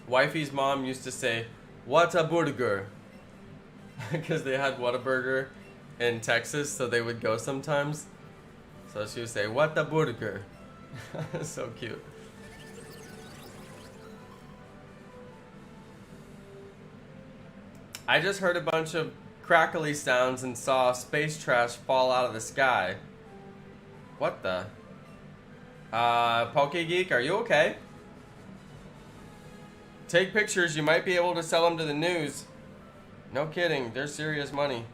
S1: Wifey's mom used to say, Whataburger. Because they had Whataburger in Texas, so they would go sometimes. So she would say, Whataburger. So cute. I just heard a bunch of crackly sounds and saw space trash fall out of the sky. What the? PokeGeek, are you okay? Take pictures, you might be able to sell them to the news. No kidding, they're serious money.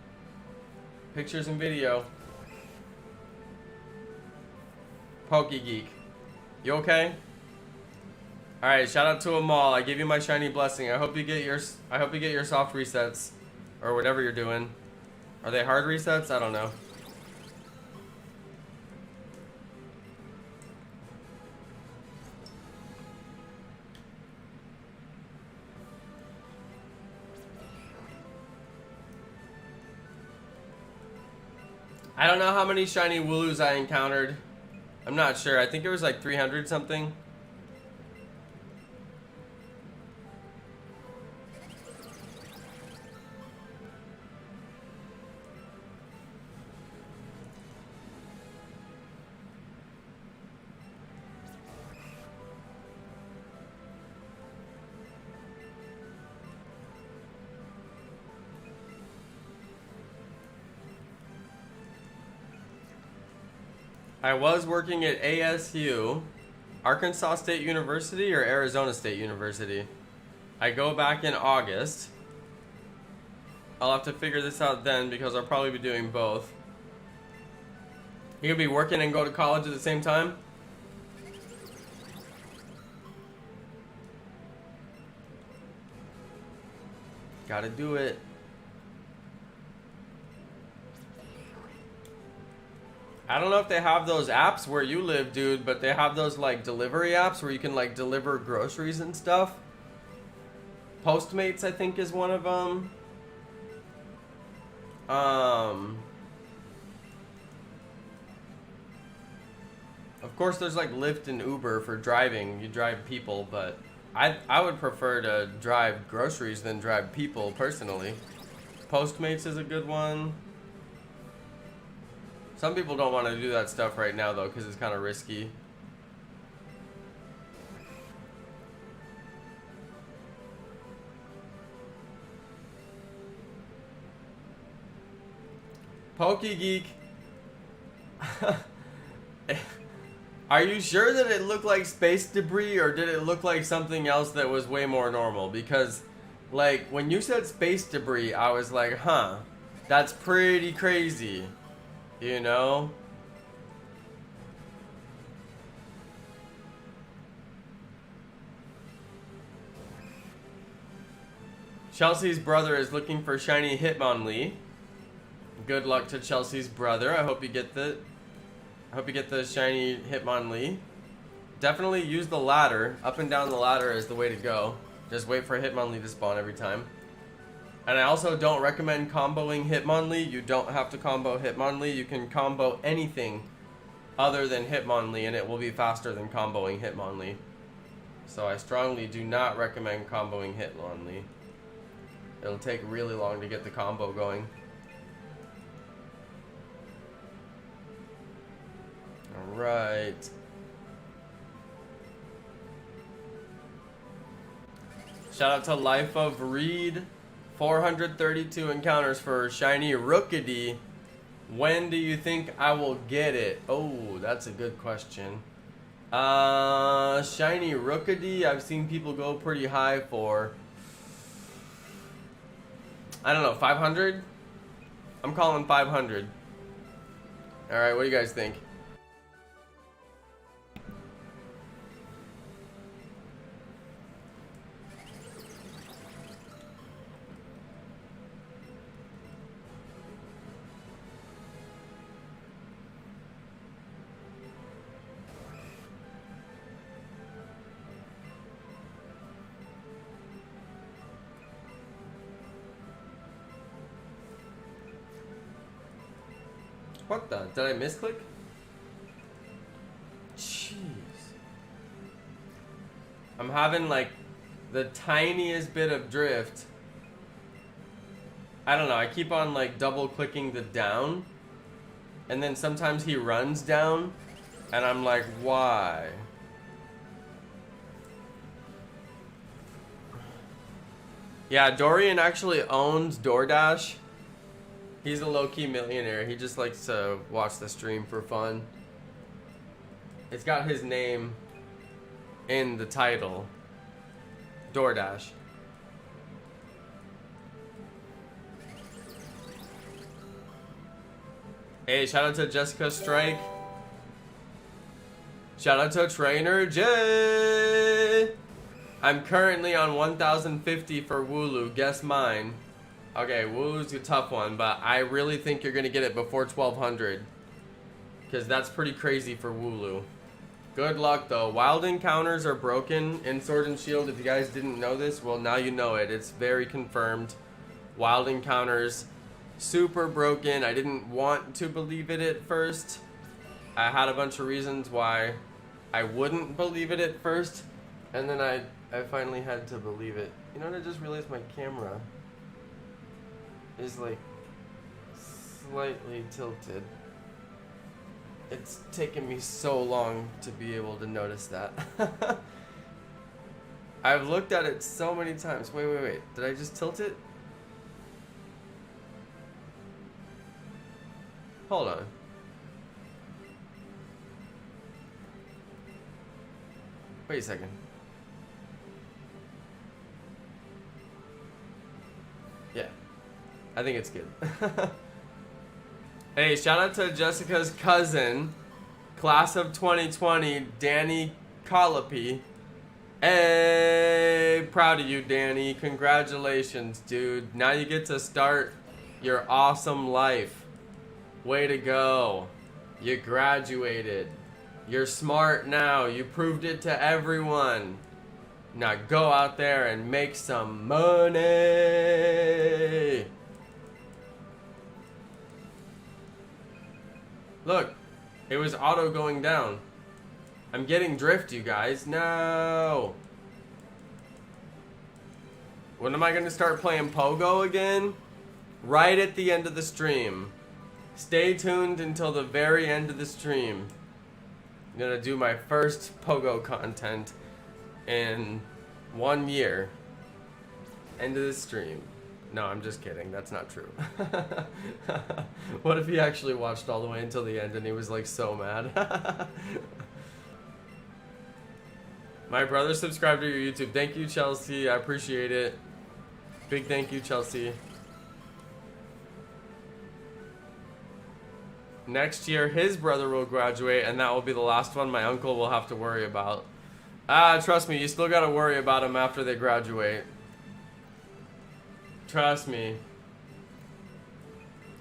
S1: Pictures and video. PokeGeek, you okay? All right, shout out to Amal. I give you my shiny blessing. I hope you get your soft resets, or whatever you're doing. Are they hard resets? I don't know. I don't know how many shiny Wooloos I encountered. I'm not sure. I think it was like 300 something. I was working at ASU, Arkansas State University or Arizona State University. I go back in August. I'll have to figure this out then because I'll probably be doing both. You gonna be working and go to college at the same time? Gotta do it. I don't know if they have those apps where you live, dude, but they have those, like, delivery apps where you can, like, deliver groceries and stuff. Postmates, I think, is one of them. Of course, there's like Lyft and Uber for driving. You drive people, but I would prefer to drive groceries than drive people personally. Postmates is a good one. Some people don't want to do that stuff right now though, because it's kind of risky. PokeGeek. Are you sure that it looked like space debris, or did it look like something else that was way more normal? Because, like, when you said space debris, I was like, huh, that's pretty crazy, you know? Chelsea's brother is looking for shiny Hitmonlee. Good luck to Chelsea's brother. I hope you get the shiny Hitmonlee. Definitely use the ladder. Up and down the ladder is the way to go. Just wait for Hitmonlee to spawn every time. And I also don't recommend comboing Hitmonlee. You don't have to combo Hitmonlee. You can combo anything other than Hitmonlee and it will be faster than comboing Hitmonlee. So I strongly do not recommend comboing Hitmonlee. It'll take really long to get the combo going. Alright. Shout out to Life of Reed. 432 encounters for shiny Rookity. When do you think I will get it? Oh, that's a good question. Shiny Rookity, I've seen people go pretty high for, I don't know, 500? I'm calling 500. Alright, what do you guys think? What the? Did I misclick? Jeez. I'm having like the tiniest bit of drift. I don't know. I keep on like double clicking the down. And then sometimes he runs down. And I'm like, why? Yeah, Dorian actually owns DoorDash. He's a low-key millionaire. He just likes to watch the stream for fun. It's got his name in the title. DoorDash. Hey, shout out to Jessica Strike. Shout out to Trainer J. I'm currently on 1,050 for Wooloo. Guess mine. Okay, Wooloo's a tough one, but I really think you're going to get it before 1,200. Because that's pretty crazy for Wooloo. Good luck, though. Wild encounters are broken in Sword and Shield. If you guys didn't know this, well, now you know it. It's very confirmed. Wild encounters, super broken. I didn't want to believe it at first. I had a bunch of reasons why I wouldn't believe it at first. And then I finally had to believe it. You know what? I just realized my camera is like slightly tilted. It's taken me so long to be able to notice that. I've looked at it so many times. Wait. Did I just tilt it? Hold on. Wait a second. Yeah. I think it's good. Hey, shout out to Jessica's cousin, class of 2020, Danny Colopy. Hey, proud of you, Danny. Congratulations, dude. Now you get to start your awesome life. Way to go. You graduated. You're smart now. You proved it to everyone. Now go out there and make some money. Look, it was auto going down. I'm getting drift, you guys. No. When am I going to start playing Pogo again? Right at the end of the stream. Stay tuned until the very end of the stream. I'm going to do my first Pogo content in 1 year. End of the stream. No, I'm just kidding. That's not true. What if he actually watched all the way until the end and he was like so mad? My brother subscribed to your YouTube. Thank you, Chelsea. I appreciate it. Big thank you, Chelsea. Next year, his brother will graduate, and that will be the last one my uncle will have to worry about. Trust me, you still gotta worry about them after they graduate. Trust me.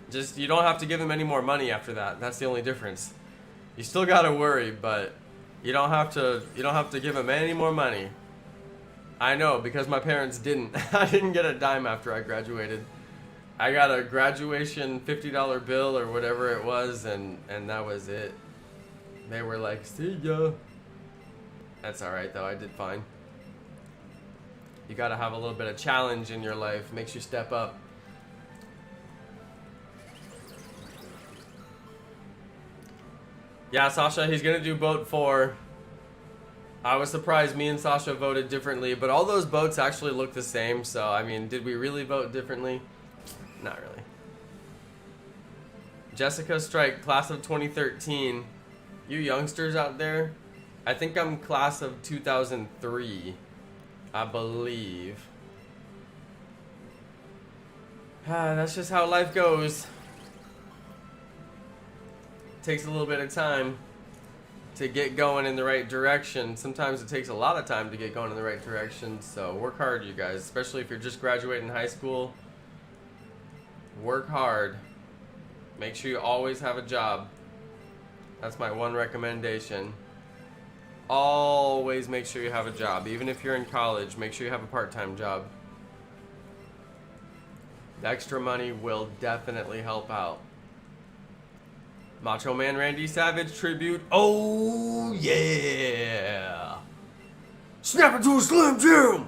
S1: Just, you don't have to give them any more money after that. That's the only difference. You still gotta worry, but you don't have to give them any more money. I know, because my parents didn't. I didn't get a dime after I graduated. I got a graduation $50 bill or whatever it was, and that was it. They were like, see ya. That's alright though, I did fine. You gotta have a little bit of challenge in your life. Makes you step up. Yeah, Sasha, he's gonna do boat 4. I was surprised me and Sasha voted differently, but all those boats actually look the same, so I mean, did we really vote differently? Not really. Jessica Strike, class of 2013. You youngsters out there, I think I'm class of 2003, I believe. That's just how life goes. Takes a little bit of time to get going in the right direction. Sometimes it takes a lot of time to get going in the right direction, so work hard, you guys, especially if you're just graduating high school. Work hard. Make sure you always have a job. That's my one recommendation. Always make sure you have a job. Even if you're in college, make sure you have a part-time job. The extra money will definitely help out. Macho Man Randy Savage tribute. Oh yeah! Snap into a Slim Jim!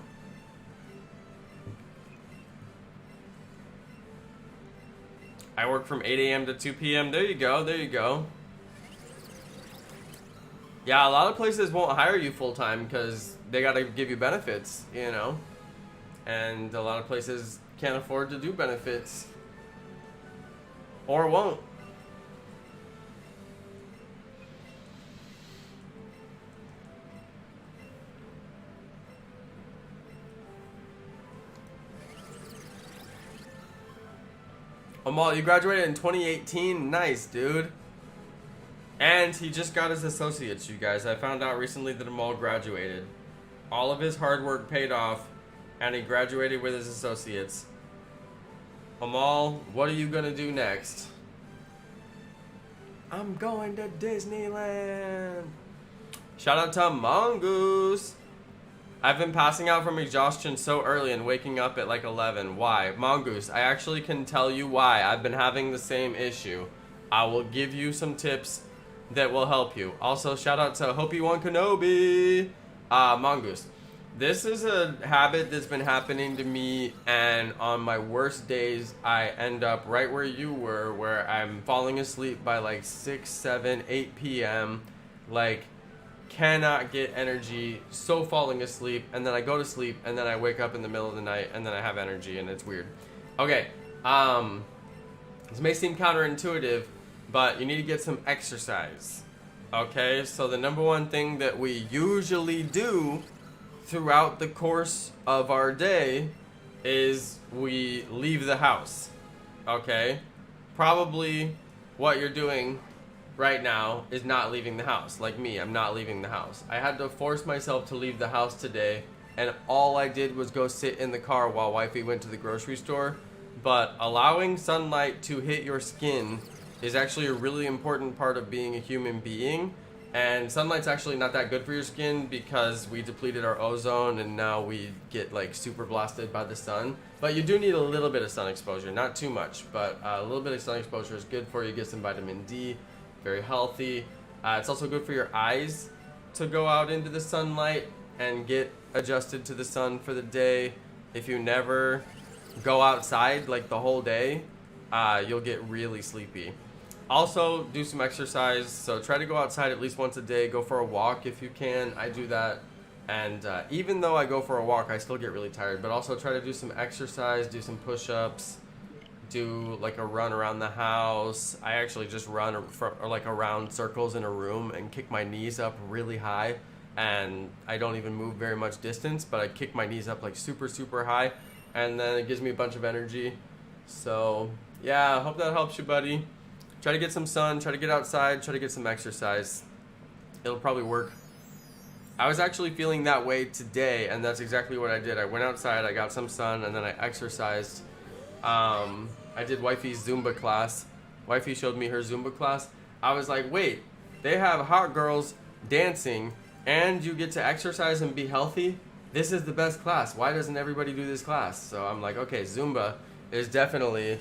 S1: I work from 8 a.m. to 2 p.m. There you go, there you go. Yeah, a lot of places won't hire you full-time because they gotta give you benefits, you know? And a lot of places can't afford to do benefits. Or won't. Amal, you graduated in 2018? Nice, dude. And he just got his associates, you guys. I found out recently that Amal graduated. All of his hard work paid off, and he graduated with his associates. Amal, what are you gonna do next? I'm going to Disneyland. Shout out to Mongoose. I've been passing out from exhaustion so early and waking up at like 11. Why? Mongoose, I actually can tell you why. I've been having the same issue. I will give you some tips that will help you. Also, shout out to Hope You Want Kenobi. Mongoose, this is a habit that's been happening to me, and on my worst days, I end up right where you were, where I'm falling asleep by like 6, 7, 8 p.m. Like, cannot get energy, so falling asleep, and then I go to sleep, and then I wake up in the middle of the night, and then I have energy, and it's weird. Okay, this may seem counterintuitive, but you need to get some exercise. Okay, so the number one thing that we usually do throughout the course of our day is we leave the house. Okay, probably what you're doing right now is not leaving the house. Like me, I'm not leaving the house. I had to force myself to leave the house today, and all I did was go sit in the car while wifey went to the grocery store. But allowing sunlight to hit your skin is actually a really important part of being a human being. And sunlight's actually not that good for your skin because we depleted our ozone and now we get like super blasted by the sun. But you do need a little bit of sun exposure, not too much, but a little bit of sun exposure is good for you. Get some vitamin D very healthy. It's also good for your eyes to go out into the sunlight and get adjusted to the sun for the day. If you never go outside like the whole day, you'll get really sleepy. Also, do some exercise. So try to go outside at least once a day. Go for a walk if you can. I do that. And even though I go for a walk, I still get really tired. But also try to do some exercise, do some push-ups, do like a run around the house. I actually just run or like around circles in a room and kick my knees up really high. And I don't even move very much distance, but I kick my knees up like super, super high. And then it gives me a bunch of energy. So yeah, I hope that helps you, buddy. Try to get some sun, try to get outside, try to get some exercise. It'll probably work. I was actually feeling that way today, and that's exactly what I did. I went outside, I got some sun, and then I exercised. I did Wifey's Zumba class. Wifey showed me her Zumba class. I was like, wait, they have hot girls dancing, and you get to exercise and be healthy? This is the best class. Why doesn't everybody do this class? So I'm like, okay, Zumba is definitely...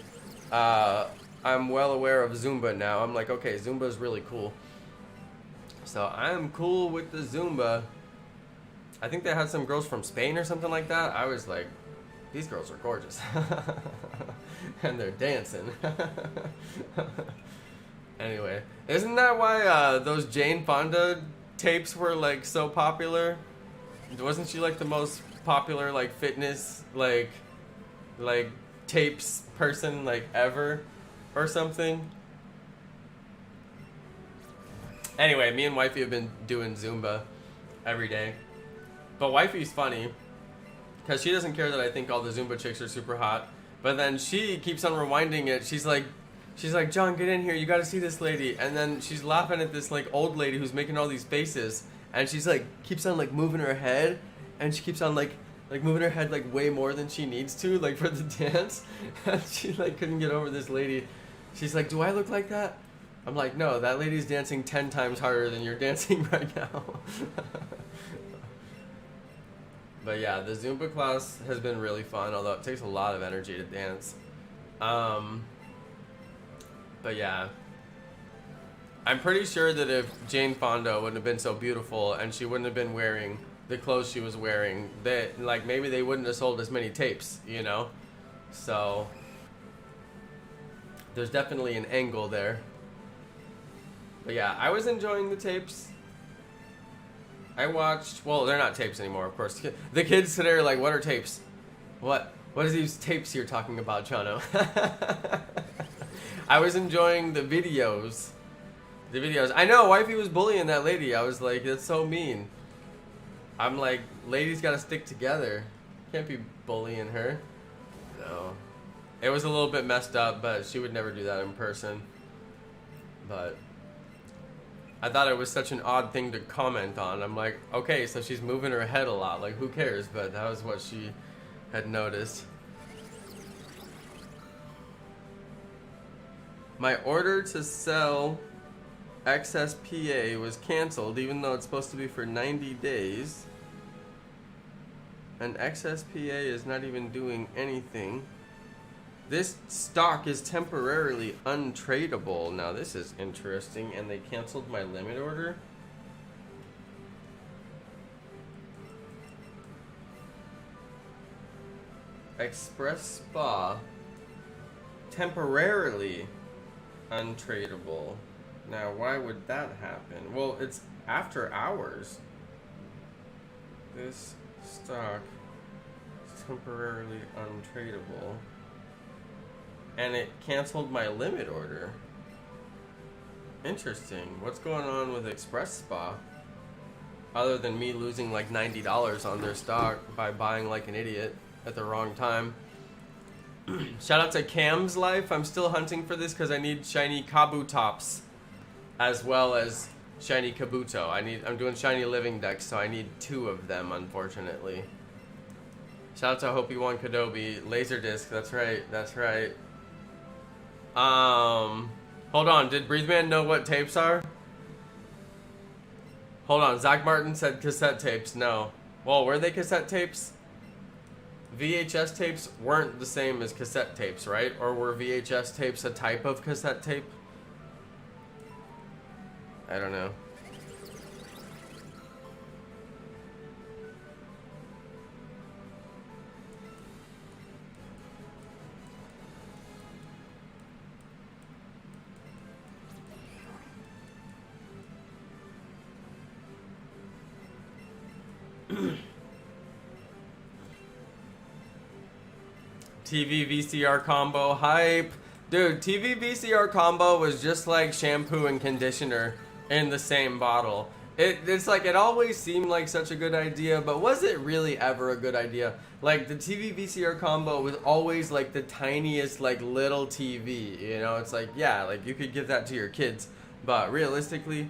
S1: I'm well aware of Zumba now. I'm like, okay, Zumba is really cool. So I'm cool with the Zumba. I think they had some girls from Spain or something like that. I was like, these girls are gorgeous. And they're dancing. Anyway, isn't that why those Jane Fonda tapes were like so popular? Wasn't she like the most popular like fitness like tapes person like ever or something? Anyway, me and Wifey have been doing Zumba every day. But Wifey's funny because she doesn't care that I think all the Zumba chicks are super hot. But then she keeps on rewinding it. She's like, John, get in here. You got to see this lady. And then she's laughing at this like old lady who's making all these faces. And she's like, keeps on like moving her head. And she keeps on like moving her head like way more than she needs to, like for the dance. And she like couldn't get over this lady. She's like, do I look like that? I'm like, no, that lady's dancing 10 times harder than you're dancing right now. But yeah, the Zumba class has been really fun, although it takes a lot of energy to dance. But yeah, I'm pretty sure that if Jane Fonda wouldn't have been so beautiful and she wouldn't have been wearing the clothes she was wearing, that like maybe they wouldn't have sold as many tapes, you know? So there's definitely an angle there. But yeah, I was enjoying the tapes. I watched, well, they're not tapes anymore, of course. The kids today are like, what are tapes? What are these tapes you're talking about, Jonno? I was enjoying the videos. The videos. I know, Wifey was bullying that lady. I was like, that's so mean. I'm like, ladies gotta stick together. Can't be bullying her. No. It was a little bit messed up, but she would never do that in person. But I thought it was such an odd thing to comment on. I'm like, okay, so she's moving her head a lot. Like, who cares? But that was what she had noticed. My order to sell XSPA was canceled, even though it's supposed to be for 90 days. And XSPA is not even doing anything. This stock is temporarily untradeable. Now this is interesting, and they canceled my limit order. Express Spa, temporarily untradeable. Now why would that happen? Well, it's after hours. This stock is temporarily untradeable. And it canceled my limit order. Interesting. What's going on with Express Spa? Other than me losing like $90 on their stock by buying like an idiot at the wrong time. Shout out to Cam's Life. I'm still hunting for this because I need shiny Kabutops as well as shiny Kabuto. I'm doing shiny living decks, so I need 2 of them, unfortunately. Shout out to Hope You Won Kadobi. Laserdisc, that's right. Hold on, did Breatheman know what tapes are? Hold on, Zach Martin said cassette tapes. No. Well, were they cassette tapes? VHS tapes weren't the same as cassette tapes, right? Or were VHS tapes a type of cassette tape? I don't know. TV VCR combo hype. Dude, TV VCR combo was just like shampoo and conditioner in the same bottle. It's like, it always seemed like such a good idea, but was it really ever a good idea? Like, the TV VCR combo was always like the tiniest, like, little TV, you know? It's like, yeah, like, you could give that to your kids, but realistically...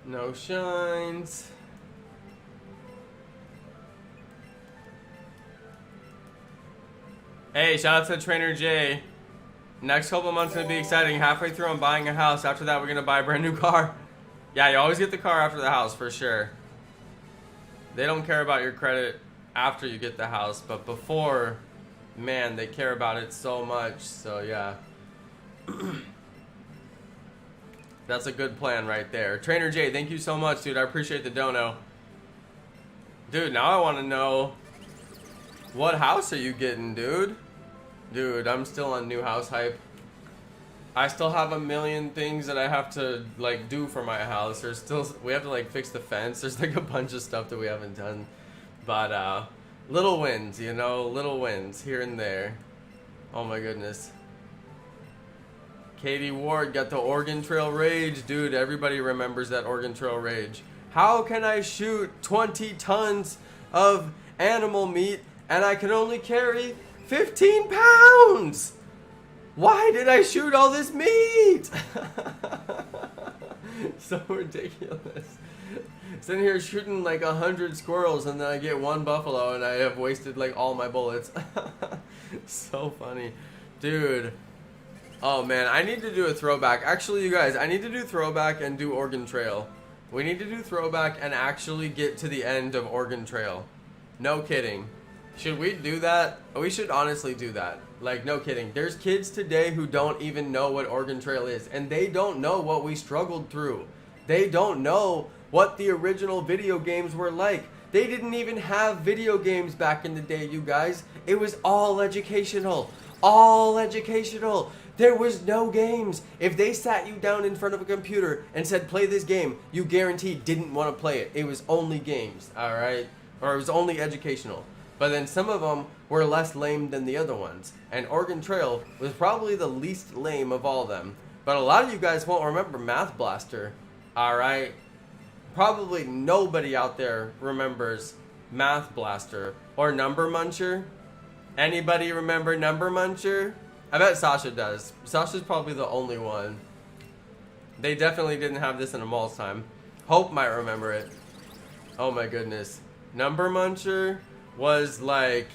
S1: No shines. Hey, shout out to Trainer J. Next couple months gonna be exciting. Halfway through, I'm buying a house. After that, we're gonna buy a brand new car. Yeah, you always get the car after the house for sure. They don't care about your credit after you get the house, but before, man, they care about it so much. So yeah. That's a good plan right there. Trainer J, thank you so much, dude. I appreciate the dono. Dude, now I want to know, what house are you getting, dude? Dude, I'm still on new house hype. I still have a million things that I have to, like, do for my house. There's still, we have to, like, fix the fence. There's, like, a bunch of stuff that we haven't done. But, little wins, you know? Little wins here and there. Oh, my goodness. Katie Ward got the Oregon Trail Rage. Dude, everybody remembers that Oregon Trail Rage. How can I shoot 20 tons of animal meat and I can only carry 15 pounds? Why did I shoot all this meat? So ridiculous. Sitting here shooting like 100 squirrels and then I get one buffalo and I have wasted like all my bullets. So funny. Dude. Oh man, I need to do a throwback. Actually, you guys, I need to do throwback and do Oregon Trail. We need to do throwback and actually get to the end of Oregon Trail. No kidding. Should we do that? We should honestly do that. Like, no kidding. There's kids today who don't even know what Oregon Trail is, and they don't know what we struggled through. They don't know what the original video games were like. They didn't even have video games back in the day, you guys. It was all educational. All educational. There was no games. If they sat you down in front of a computer and said, play this game, you guaranteed didn't want to play it. It was only games, alright? Or it was only educational. But then some of them were less lame than the other ones. And Oregon Trail was probably the least lame of all of them. But a lot of you guys won't remember Math Blaster, alright? Probably nobody out there remembers Math Blaster or Number Muncher. Anybody remember Number Muncher? I bet Sasha does. Sasha's probably the only one. They definitely didn't have this in a mall's time. Hope might remember it. Oh my goodness. Number Muncher was like,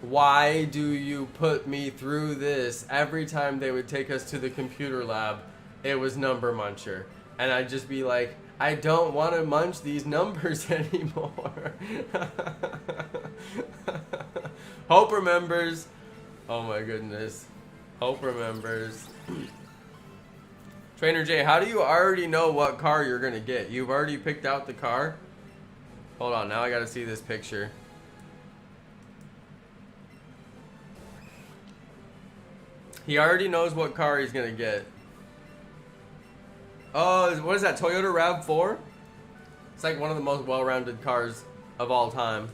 S1: why do you put me through this? Every time they would take us to the computer lab, it was Number Muncher. And I'd just be like, I don't want to munch these numbers anymore. Hope remembers. Oh my goodness. Hope remembers. Trainer J, how do you already know what car you're going to get? You've already picked out the car? Hold on, now I got to see this picture. He already knows what car he's going to get. Oh, what is that, Toyota RAV4? It's like one of the most well-rounded cars of all time.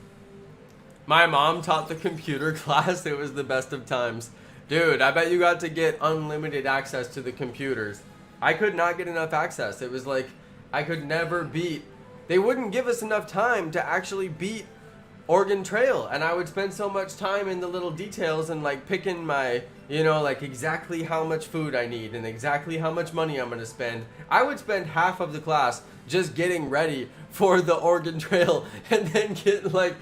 S1: My mom taught the computer class. It was the best of times. Dude, I bet you got to get unlimited access to the computers. I could not get enough access. It was like I could never beat. They wouldn't give us enough time to actually beat Oregon Trail, and I would spend so much time in the little details and like picking my, you know, like exactly how much food I need and exactly how much money I'm gonna spend. I would spend half of the class just getting ready for the Oregon Trail, and then get like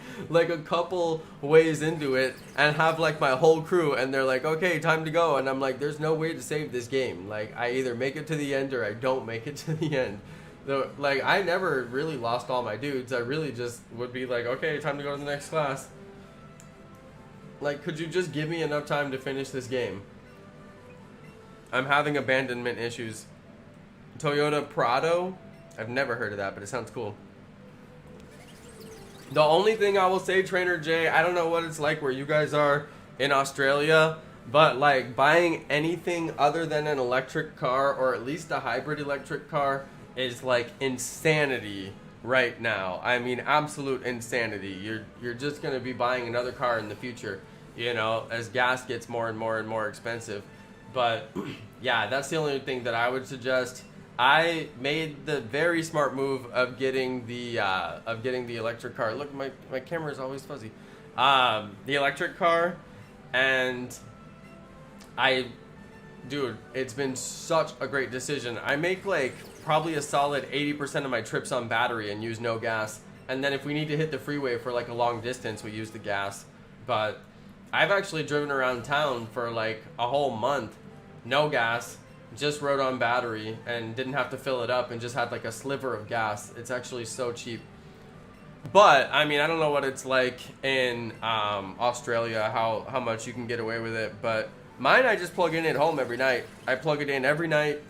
S1: a couple ways into it and have like my whole crew, and they're like, okay, time to go, and I'm like, there's no way to save this game. Like, I either make it to the end or I don't make it to the end. So, like, I never really lost all my dudes. I really just would be like, okay, time to go to the next class. Like, could you just give me enough time to finish this game? I'm having abandonment issues. Toyota Prado? I've never heard of that, but it sounds cool. The only thing I will say, Trainer J, I don't know what it's like where you guys are in Australia, but, like, buying anything other than an electric car, or at least a hybrid electric car, is like insanity right now. I mean, absolute insanity. You're just gonna be buying another car in the future, you know, as gas gets more and more and more expensive. But yeah, that's the only thing that I would suggest. I made the very smart move of getting the electric car. Look, my camera is always fuzzy. The electric car, and dude, it's been such a great decision. I make like probably a solid 80% of my trips on battery and use no gas. And then if we need to hit the freeway for like a long distance, we use the gas. But I've actually driven around town for like a whole month, no gas, just rode on battery and didn't have to fill it up and just had like a sliver of gas. It's actually so cheap. But I mean, I don't know what it's like in Australia, how much you can get away with it. But mine, I just plug in at home every night. I plug it in every night.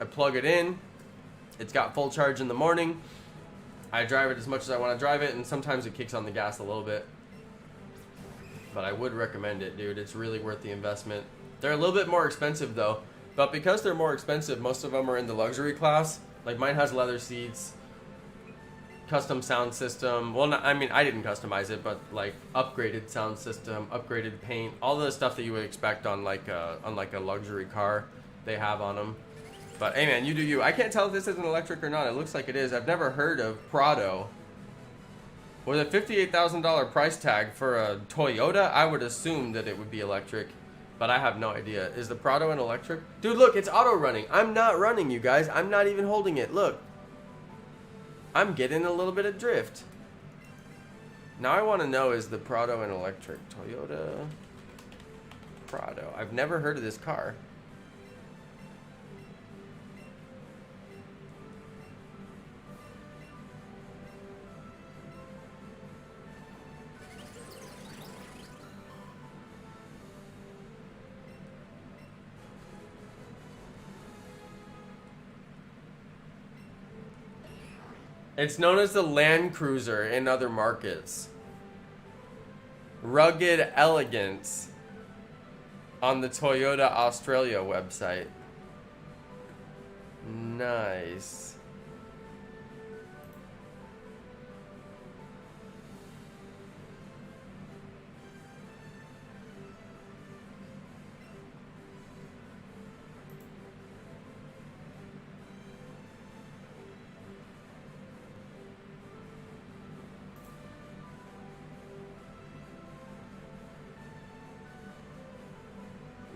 S1: I plug it in. It's got full charge in the morning. I drive it as much as I want to drive it, and sometimes it kicks on the gas a little bit. But I would recommend it, dude. It's really worth the investment. They're a little bit more expensive, though. But because they're more expensive, most of them are in the luxury class. Like, mine has leather seats, custom sound system. Well, I mean, I didn't customize it, but like upgraded sound system, upgraded paint, all the stuff that you would expect on like a luxury car, they have on them. But hey, man, you do you. I can't tell if this is an electric or not. It looks like it is. I've never heard of Prado. With a $58,000 price tag for a Toyota, I would assume that it would be electric, but I have no idea. Is the Prado an electric? Dude, look, it's auto running. I'm not running, you guys. I'm not even holding it. Look. I'm getting a little bit of drift. Now I want to know, is the Prado an electric? Toyota Prado. I've never heard of this car. It's known as the Land Cruiser in other markets. Rugged elegance on the Toyota Australia website. Nice.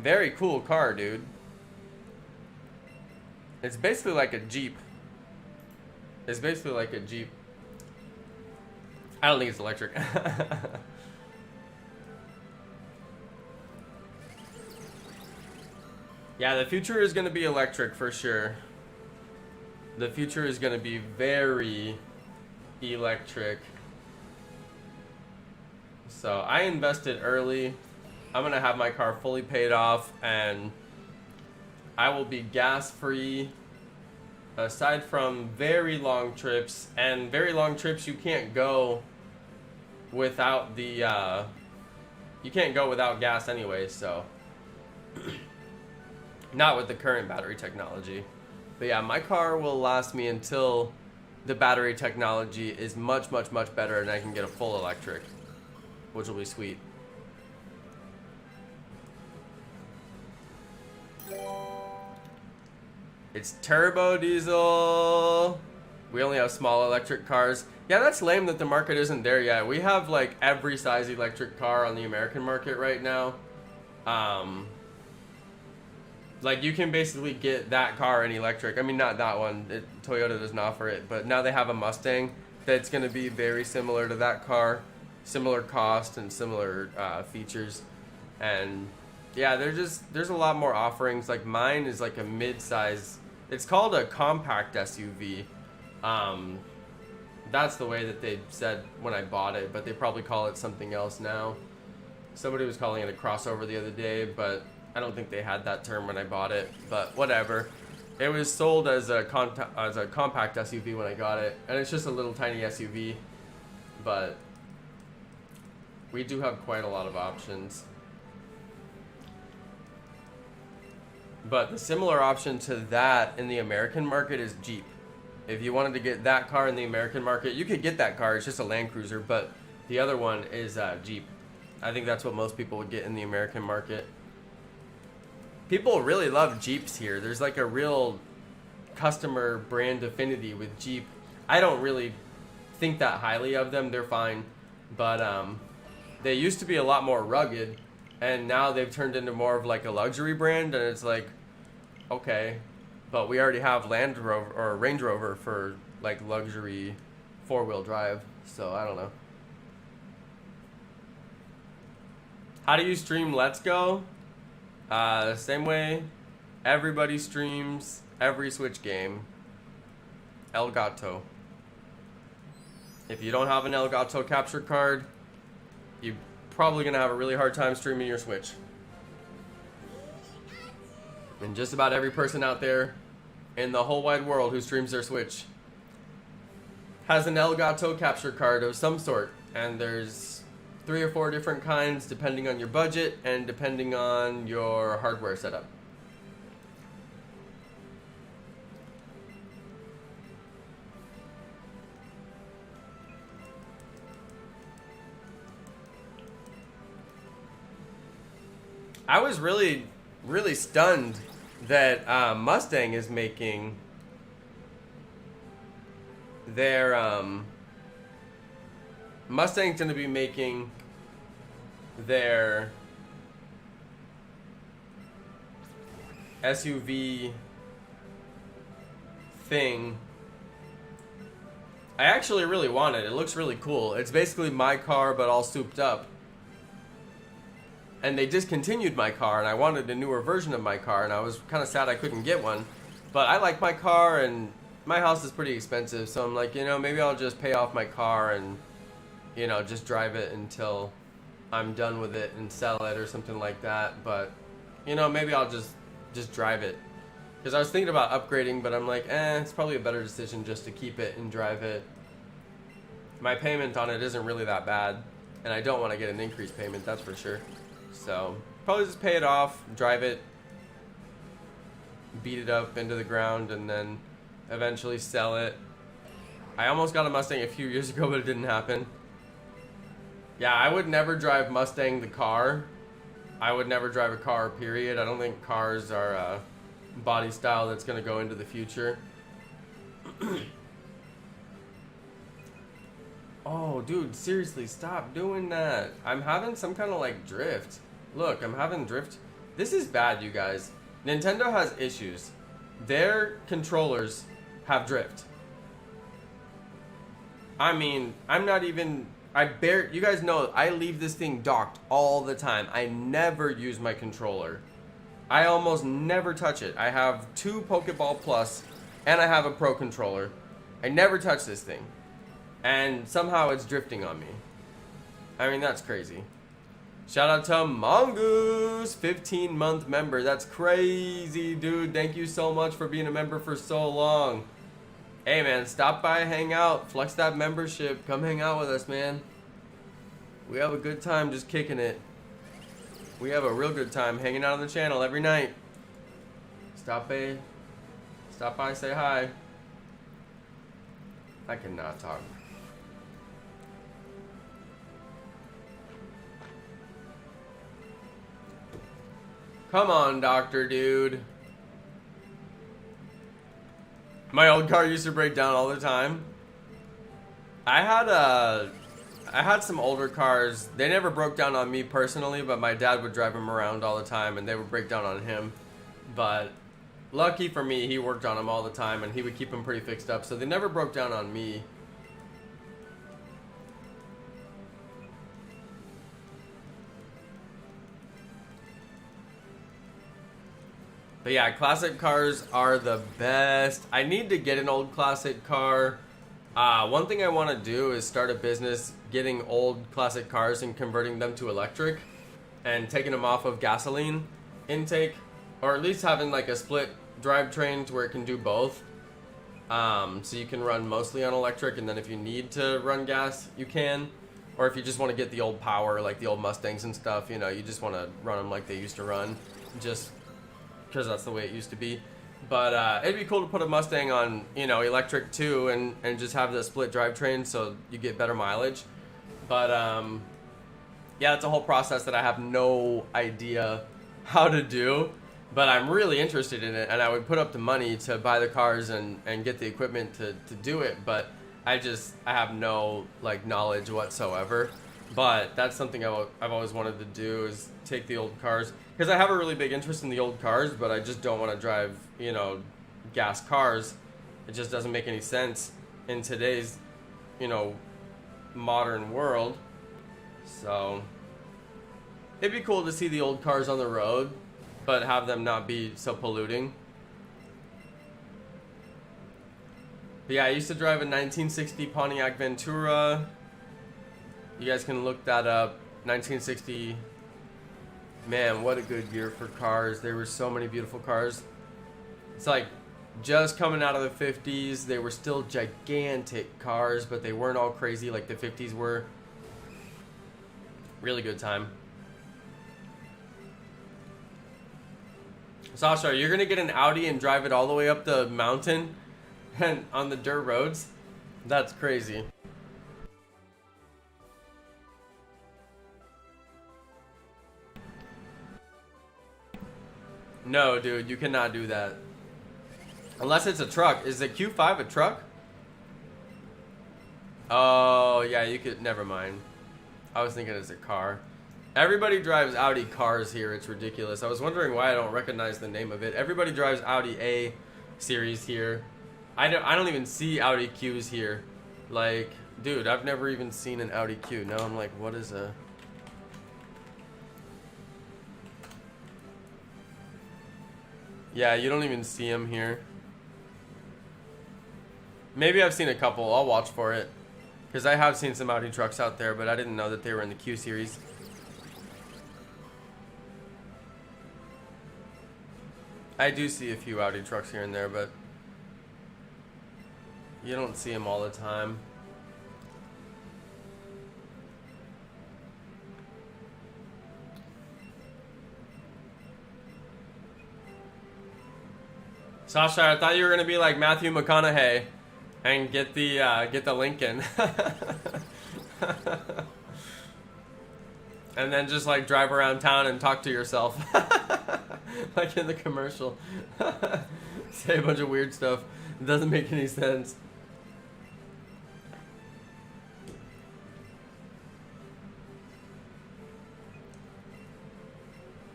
S1: Very cool car, dude. It's basically like a Jeep. It's basically like a Jeep. I don't think it's electric. Yeah, the future is going to be electric for sure. The future is going to be very electric. So I invested early. I'm going to have my car fully paid off, and I will be gas free aside from very long trips. And very long trips you can't go without the you can't go without gas anyway, so not with the current battery technology. But yeah, my car will last me until the battery technology is much better and I can get a full electric, which will be sweet. It's turbo diesel. We only have small electric cars. Yeah, that's lame that the market isn't there yet. We have like every size electric car on the American market right now. Like you can basically get that car in electric. I mean, not that one. Toyota doesn't offer it, but now they have a Mustang that's going to be very similar to that car, similar cost and similar features, and yeah, there's a lot more offerings. Like mine is like a mid-size. It's called a compact SUV. That's the way that they said when I bought it, but they probably call it something else now. Somebody was calling it a crossover the other day, but I don't think they had that term when I bought it, but whatever. It was sold as a compact SUV when I got it, and it's just a little tiny SUV, but we do have quite a lot of options. But the similar option to that in the American market is Jeep. If you wanted to get that car in the American market, you could get that car. It's just a Land Cruiser, but the other one is Jeep. I think that's what most people would get in the American market. People really love Jeeps here. There's like a real customer brand affinity with Jeep. I don't really think that highly of them. They're fine, but they used to be a lot more rugged, and now they've turned into more of like a luxury brand, and it's like, okay, but we already have Land Rover or Range Rover for like luxury four-wheel drive, so I don't know. How do you stream Let's Go? Same way everybody streams every Switch game. Elgato. If you don't have an Elgato capture card, you're probably going to have a really hard time streaming your Switch. And just about every person out there in the whole wide world who streams their Switch has an Elgato capture card of some sort. And there's 3 or 4 different kinds depending on your budget and depending on your hardware setup. I was really stunned that Mustang is making their Mustang's going to be making their SUV thing. I actually really want it. It looks really cool. It's basically my car but all souped up. And they discontinued my car, and I wanted a newer version of my car, and I was kind of sad I couldn't get one. But I like my car, and my house is pretty expensive, so I'm like, you know, maybe I'll just pay off my car and, you know, just drive it until I'm done with it and sell it or something like that. But, you know, maybe I'll just drive it. Because I was thinking about upgrading, but I'm like, it's probably a better decision just to keep it and drive it. My payment on it isn't really that bad, and I don't want to get an increased payment, that's for sure. So, probably just pay it off, drive it, beat it up into the ground, and then eventually sell it. I almost got a Mustang a few years ago, but it didn't happen. Yeah, I would never drive Mustang the car. I would never drive a car, period. I don't think cars are a body style that's going to go into the future. Oh, dude, seriously, stop doing that. I'm having some kind of, like, drift. Look, I'm having drift. This is bad, you guys. Nintendo has issues. Their controllers have drift. I mean, I'm not even... you guys know, I leave this thing docked all the time. I never use my controller. I almost never touch it. I have 2 Pokeball Plus, and I have a Pro controller. I never touch this thing. And somehow it's drifting on me. I mean, that's crazy. Shout out to Mongoose, 15-month member. That's crazy, dude. Thank you so much for being a member for so long. Hey, man, stop by, hang out, flex that membership. Come hang out with us, man. We have a good time just kicking it. We have a real good time hanging out on the channel every night. Stop by, say hi. I cannot talk. Come on, doctor dude. My old car used to break down all the time. I had some older cars. They never broke down on me personally, but my dad would drive them around all the time, and they would break down on him. But lucky for me, he worked on them all the time, and he would keep them pretty fixed up, so they never broke down on me. But yeah, classic cars are the best. I need to get an old classic car. One thing I want to do is start a business getting old classic cars and converting them to electric and taking them off of gasoline intake, or at least having like a split drivetrain to where it can do both. So you can run mostly on electric, and then if you need to run gas, you can. Or if you just want to get the old power, like the old Mustangs and stuff, you know, you just want to run them like they used to run, just because that's the way it used to be. But it'd be cool to put a Mustang on, you know, electric too, and just have the split drivetrain so you get better mileage. But yeah, it's a whole process that I have no idea how to do, but I'm really interested in it, and I would put up the money to buy the cars and get the equipment to do it, but I have no like knowledge whatsoever. But that's something I've always wanted to do, is take the old cars, because I have a really big interest in the old cars, but I just don't want to drive, you know, gas cars. It just doesn't make any sense in today's, you know, modern world. So it'd be cool to see the old cars on the road, but have them not be so polluting. But yeah, I used to drive a 1960 Pontiac Ventura. You guys can look that up. 1960. Man, what a good year for cars. There were so many beautiful cars. It's like just coming out of the 50s. They were still gigantic cars, but they weren't all crazy like the 50s were. Really good time. Sasha, you're gonna get an Audi and drive it all the way up the mountain and on the dirt roads? That's crazy. No, dude, you cannot do that. Unless it's a truck. Is the Q5 a truck? Oh, yeah, you could... Never mind. I was thinking it's a car. Everybody drives Audi cars here. It's ridiculous. I was wondering why I don't recognize the name of it. Everybody drives Audi A series here. I don't even see Audi Qs here. Like, dude, I've never even seen an Audi Q. Now I'm like, what is a... Yeah, you don't even see them here. Maybe I've seen a couple. I'll watch for it. Because I have seen some Audi trucks out there, but I didn't know that they were in the Q series. I do see a few Audi trucks here and there, but you don't see them all the time. Sasha, I thought you were gonna be like Matthew McConaughey and get the Lincoln, and then just like drive around town and talk to yourself, like in the commercial. Say a bunch of weird stuff. It doesn't make any sense.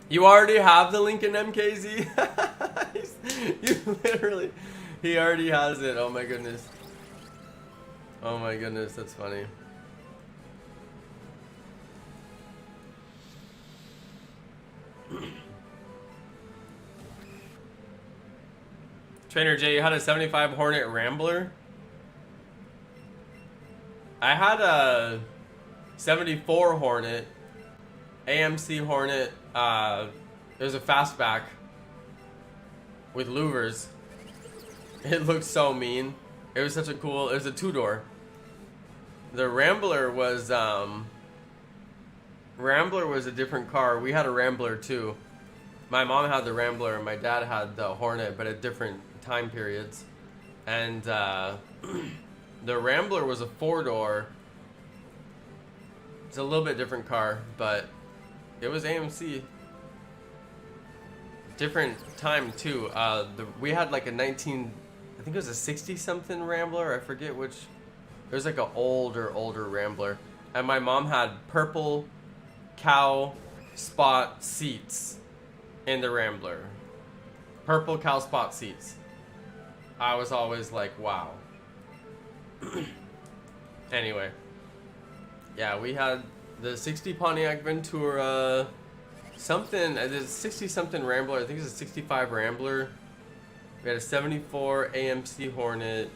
S1: You already have the Lincoln MKZ? You literally... He already has it. Oh my goodness. Oh my goodness, that's funny. Trainer J, you had a 75 Hornet Rambler? I had a 74 Hornet, AMC Hornet. It was a fastback with louvers. It looked so mean. It was such a cool... It was a two-door. The Rambler was a different car. We had a Rambler too. My mom had the Rambler and my dad had the Hornet, but at different time periods. And the Rambler was a four-door. It's a little bit different car, but it was AMC. Different time too. We had like a I think think it was a 60 something Rambler. I forget which. There's like an older Rambler. And my mom had purple cow spot seats in the Rambler. Purple cow spot seats. I was always like, wow. Anyway. Yeah, we had the 60 Pontiac Ventura. Something, it's 60 something Rambler. I think it's a 65 Rambler. We had a 74 AMC Hornet.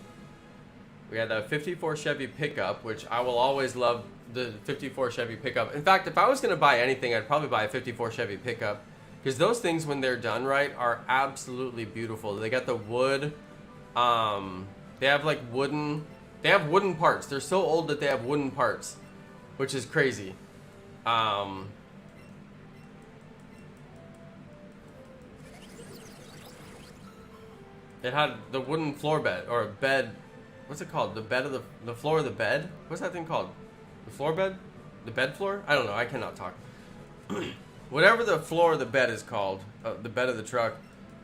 S1: We had a 54 Chevy pickup, which I will always love the 54 Chevy pickup. In fact, if I was going to buy anything, I'd probably buy a 54 Chevy pickup. Because those things, when they're done right, are absolutely beautiful. They got the wood. They have like wooden. They have wooden parts. They're so old that they have wooden parts, which is crazy. It had the wooden floor bed, or a bed. What's it called? The bed of the floor of the bed? What's that thing called? The floor bed? The bed floor? I don't know. I cannot talk. Whatever the floor of the bed is called, the bed of the truck,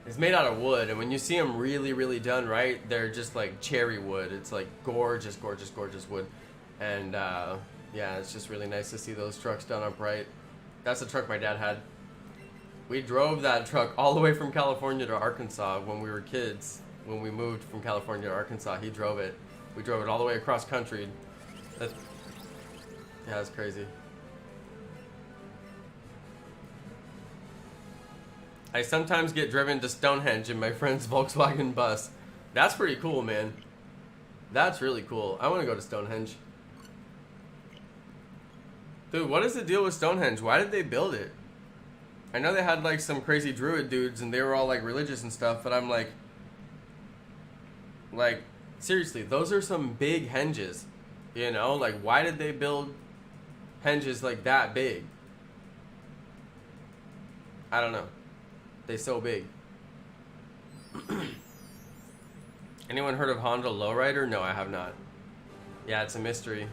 S1: is made out of wood. And when you see them really done right, they're just like cherry wood. It's like gorgeous wood. And yeah, it's just really nice to see those trucks done up right. That's the truck my dad had. We drove that truck all the way from California to Arkansas when we were kids. When we moved from California to Arkansas, he drove it. We drove it all the way across country. Yeah, that's crazy. I sometimes get driven to Stonehenge in my friend's Volkswagen bus. That's pretty cool, man. That's really cool. I want to go to Stonehenge. Dude, what is the deal with Stonehenge? Why did they build it? I know they had like some crazy druid dudes and they were all like religious and stuff, but I'm like, seriously, those are some big henges, you know? Like, why did they build henges like that big? I don't know. They're so big. Anyone heard of Honda Lowrider? No, I have not. Yeah, it's a mystery.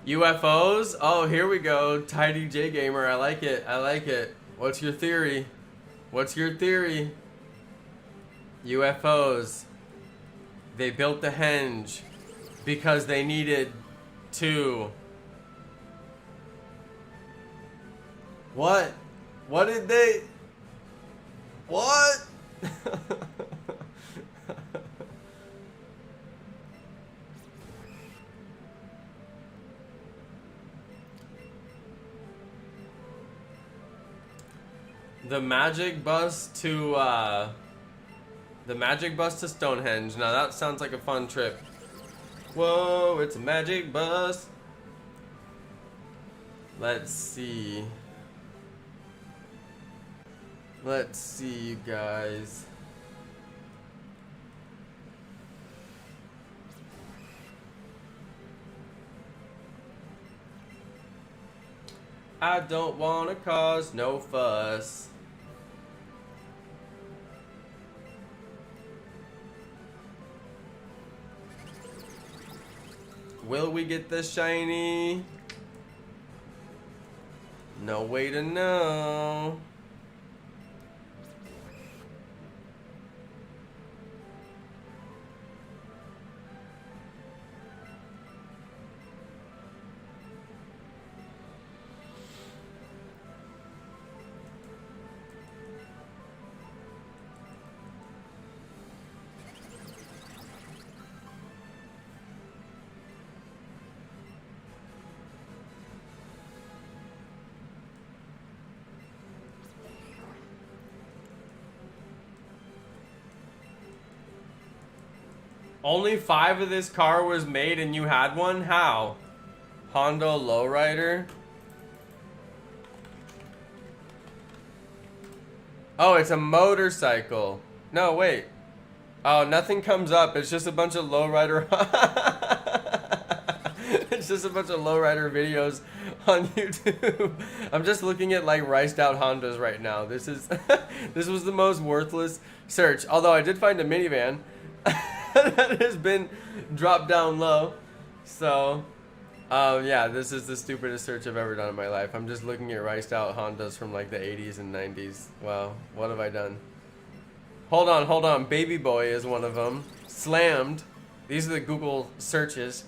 S1: UFOs? Oh, here we go. Tidy J Gamer. I like it. I like it. What's your theory? What's your theory? UFOs. They built the henge because they needed to. What? What did they? What? The magic bus to Stonehenge. Now that sounds like a fun trip. Whoa, it's a magic bus. Let's see. Let's see, you guys. I don't wanna cause no fuss. Will we get the shiny? No way to know. Only 5 of this car was made and you had one? How? Honda Lowrider? Oh, it's a motorcycle. No, wait. Oh, nothing comes up. It's just a bunch of lowrider. It's just a bunch of lowrider videos on YouTube. I'm just looking at like riced out Hondas right now. This is this was the most worthless search. Although I did find a minivan that has been dropped down low. So Yeah, this is the stupidest search I've ever done in my life. I'm just looking at riced out Hondas from like the 80s and 90s. Wow, what have I done? Hold on. Baby boy is one of them. Slammed. These are the Google searches.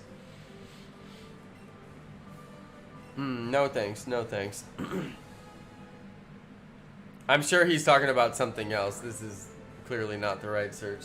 S1: No thanks, no thanks. I'm sure he's talking about something else. This is clearly not the right search.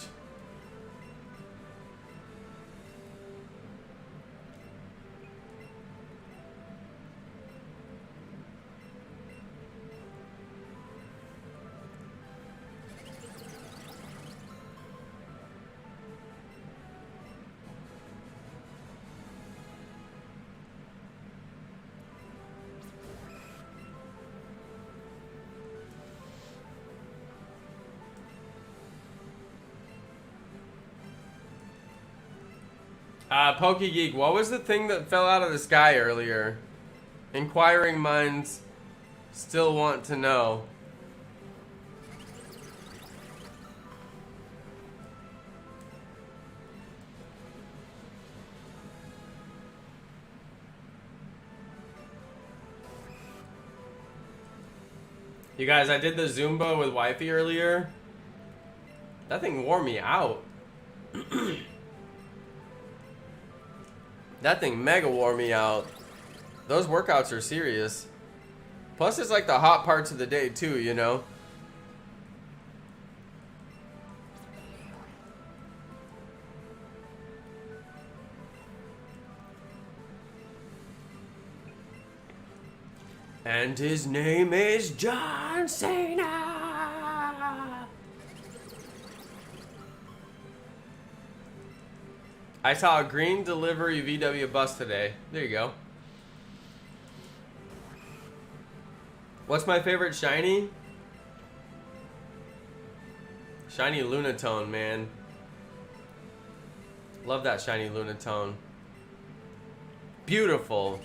S1: PokeGeek, what was the thing that fell out of the sky earlier? Inquiring minds still want to know. You guys, I did the Zumba with wifey earlier. That thing wore me out. That thing mega wore me out. Those workouts are serious. Plus, it's like the hot parts of the day too, you know? And his name is John Cena. I saw a green delivery VW bus today. There you go. What's my favorite shiny? Shiny Lunatone, man. Love that shiny Lunatone. Beautiful.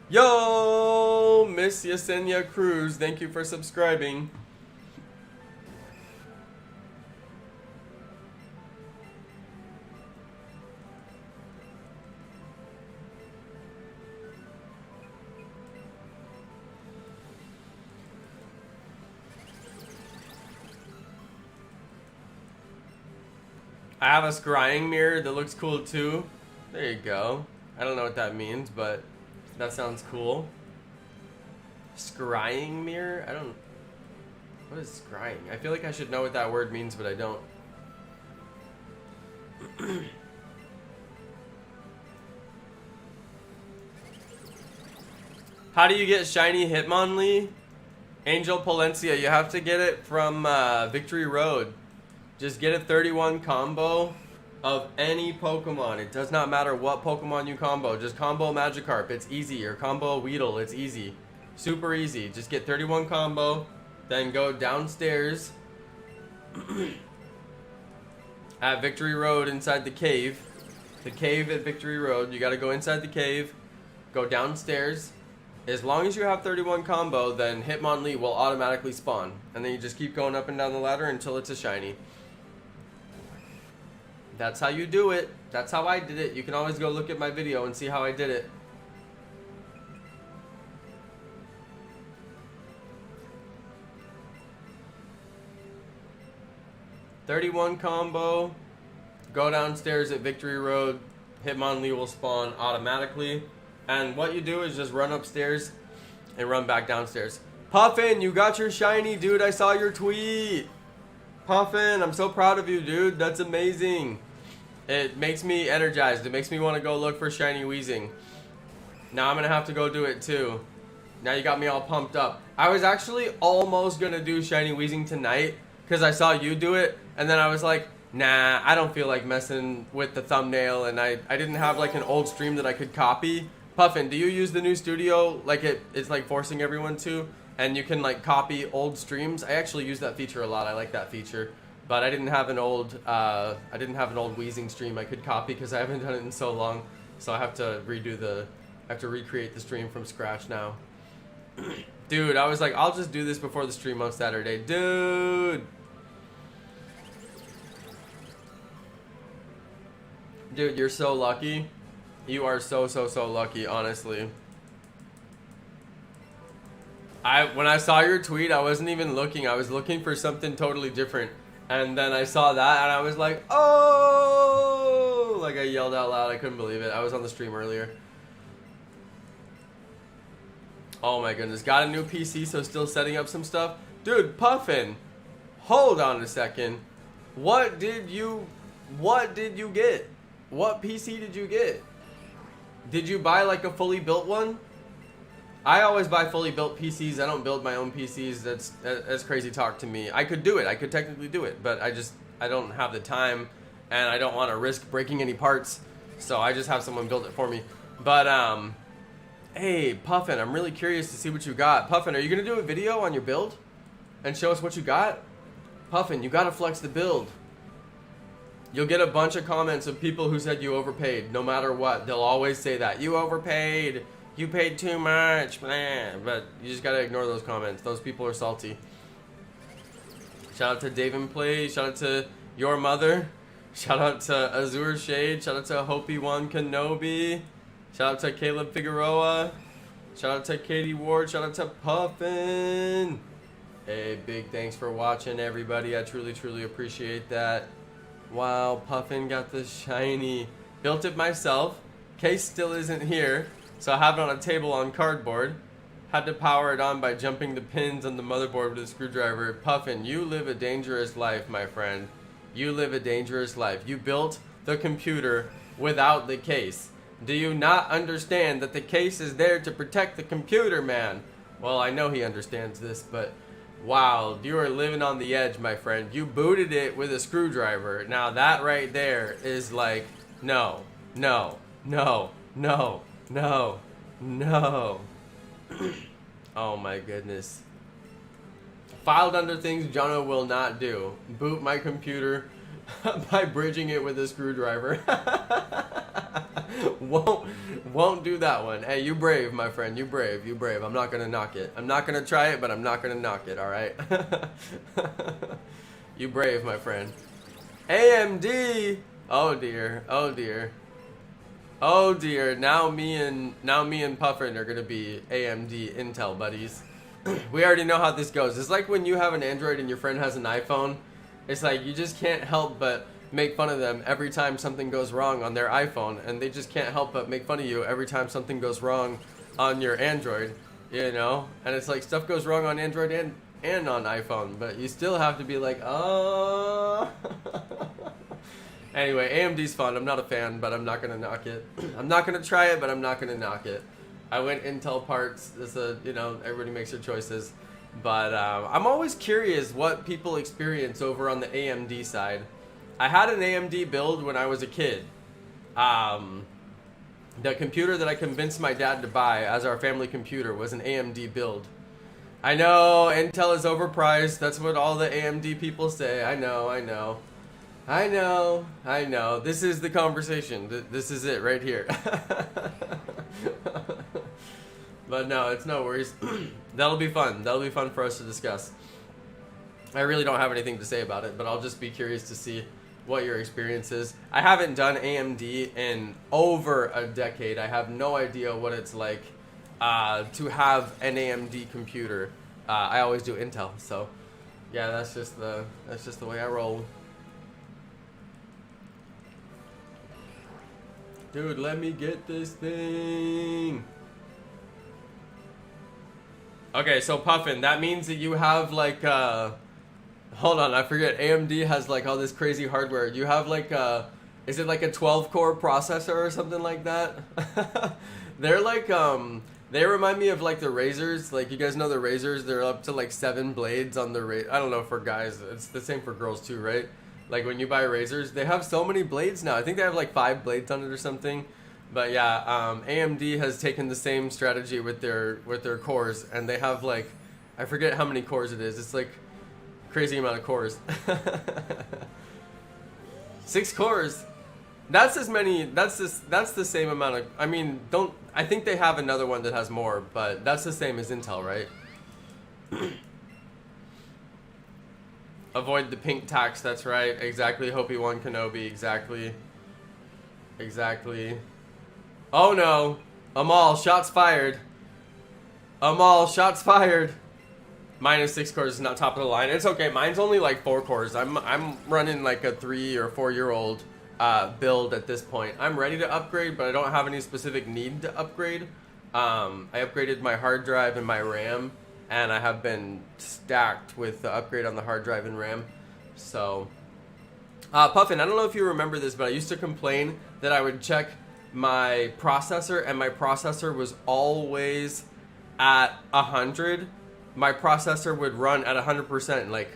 S1: Yo, Miss Yesenia Cruz, thank you for subscribing. I have a scrying mirror that looks cool too. There you go. I don't know what that means, but that sounds cool. Scrying mirror? I don't... What is scrying? I feel like I should know what that word means, but I don't. How do you get shiny Hitmonlee? Angel Palencia, you have to get it from Victory Road. Just get a 31 combo of any Pokemon. It does not matter what Pokemon you combo. Just combo Magikarp. It's easy. Or combo Weedle. It's easy. Super easy. Just get 31 combo. Then go downstairs at Victory Road inside the cave. The cave at Victory Road. You got to go inside the cave. Go downstairs. As long as you have 31 combo, then Hitmonlee will automatically spawn. And then you just keep going up and down the ladder until it's a shiny. That's how you do it. That's how I did it. You can always go look at my video and see how I did it. .31 combo. Go downstairs at Victory Road. Hitmonlee will spawn automatically. And what you do is just run upstairs and run back downstairs. Puffin, you got your shiny, dude. I saw your tweet. Puffin, I'm so proud of you, dude. That's amazing. It makes me energized. It makes me want to go look for shiny Weezing. Now I'm going to have to go do it too. Now you got me all pumped up. I was actually almost going to do shiny Weezing tonight because I saw you do it. And then I was like, nah, I don't feel like messing with the thumbnail. And I didn't have like an old stream that I could copy. Puffin, do you use the new studio like it's like forcing everyone to? And you can like copy old streams. I actually use that feature a lot. I like that feature, but I didn't have an old Weezing stream I could copy because I haven't done it in so long. So I have to recreate the stream from scratch now. Dude, I was like, I'll just do this before the stream on Saturday, dude. Dude, you're so lucky. You are so lucky, honestly. When I saw your tweet, I wasn't even looking. I was looking for something totally different. And then I saw that and I was like, oh! Like I yelled out loud. I couldn't believe it. I was on the stream earlier. Oh my goodness. Got a new PC, so still setting up some stuff. Dude, Puffin, hold on a second. What did you get? What PC did you get? Did you buy like a fully built one? I always buy fully built PCs. I don't build my own PCs. That's crazy talk to me. I could do it. I could technically do it, but I don't have the time, and I don't want to risk breaking any parts. So I just have someone build it for me. But hey, Puffin, I'm really curious to see what you got. Puffin, are you gonna do a video on your build and show us what you got? Puffin, you gotta flex the build. You'll get a bunch of comments of people who said you overpaid. No matter what, they'll always say that. You overpaid. You paid too much. Blah. But you just gotta ignore those comments. Those people are salty. Shout out to Dave and Play. Shout out to Your Mother. Shout out to Azure Shade. Shout out to Hopi One Kenobi. Shout out to Caleb Figueroa. Shout out to Katie Ward. Shout out to Puffin. Hey, big thanks for watching, everybody. I truly appreciate that. Wow, Puffin got the shiny. Built it myself. Case still isn't here, so I have it on a table on cardboard. Had to power it on by jumping the pins on the motherboard with a screwdriver. Puffin, you live a dangerous life, my friend. You live a dangerous life. You built the computer without the case. Do you not understand that the case is there to protect the computer, man? Well, I know he understands this, but wow, you are living on the edge, my friend. You booted it with a screwdriver. Now that right there is like, no. Oh my goodness. Filed under things Jonno will not do. Boot my computer by bridging it with a screwdriver. Won't do that one. Hey, you brave, my friend. You brave. I'm not gonna knock it. I'm not gonna try it, but I'm not gonna knock it. All right. You brave, my friend. AMD. Oh dear. Now me and Puffin are gonna be AMD Intel buddies. We already know how this goes. It's like when you have an Android and your friend has an iPhone. It's like you just can't help but make fun of them every time something goes wrong on their iPhone, and they just can't help but make fun of you every time something goes wrong on your Android, you know? And it's like stuff goes wrong on Android and on iPhone, but you still have to be like, oh. Anyway, AMD's fun. I'm not a fan, but I'm not gonna knock it. I'm not gonna try it, but I'm not gonna knock it. I went Intel parts. It's a, you know, everybody makes their choices. But I'm always curious what people experience over on the AMD side. I had an AMD build when I was a kid. The computer that I convinced my dad to buy as our family computer was an AMD build. I know, Intel is overpriced. That's what all the AMD people say. I know. This is the conversation. This is it right here. But no, it's no worries. That'll be fun. That'll be fun for us to discuss. I really don't have anything to say about it, but I'll just be curious to see what your experience is. I haven't done AMD in over a decade. I have no idea what it's like to have an AMD computer. I always do Intel, so yeah, that's just the way I roll. Dude, let me get this thing. Okay, so Puffin, that means that you have like hold on, I forget. AMD has like all this crazy hardware. You have like is it like a 12-core processor or something like that? They're like they remind me of like the razors. Like, you guys know the razors? They're up to like 7 blades on the I don't know, for guys. It's the same for girls too, right? Like when you buy razors, they have so many blades now. I think they have like 5 blades on it or something. But yeah, AMD has taken the same strategy with their cores, and they have like, I forget how many cores it is. It's like crazy amount of cores. 6 cores. That's as many. That's the same amount of. I mean, I think they have another one that has more, but that's the same as Intel, right? Avoid the pink tax. That's right. Exactly. Hopi One Kenobi. Exactly. Exactly. Oh no. Amal, shots fired. Amal, shots fired. Mine is 6 cores, is not top of the line. It's okay. Mine's only like 4 cores. I'm running like a 3 or 4 year old build at this point. I'm ready to upgrade, but I don't have any specific need to upgrade. I upgraded my hard drive and my RAM, and I have been stacked with the upgrade on the hard drive and RAM. So, Puffin, I don't know if you remember this, but I used to complain that I would check my processor, and my processor was always at 100. My processor would run at 100%, like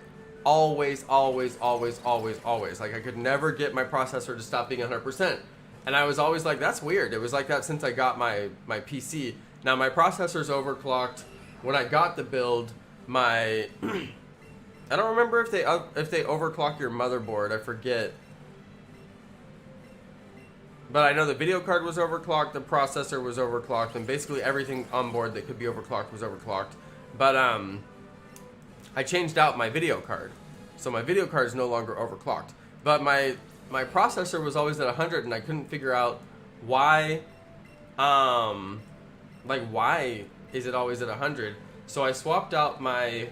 S1: always. Like I could never get my processor to stop being 100%. And I was always like, that's weird. It was like that since I got my PC. Now my processor's overclocked. When I got the build, my I don't remember if they overclock your motherboard. I forget. But I know the video card was overclocked, the processor was overclocked, and basically everything on board that could be overclocked was overclocked. But I changed out my video card, so my video card is no longer overclocked. But my processor was always at 100, and I couldn't figure out why. Why is it always at 100? So I swapped out my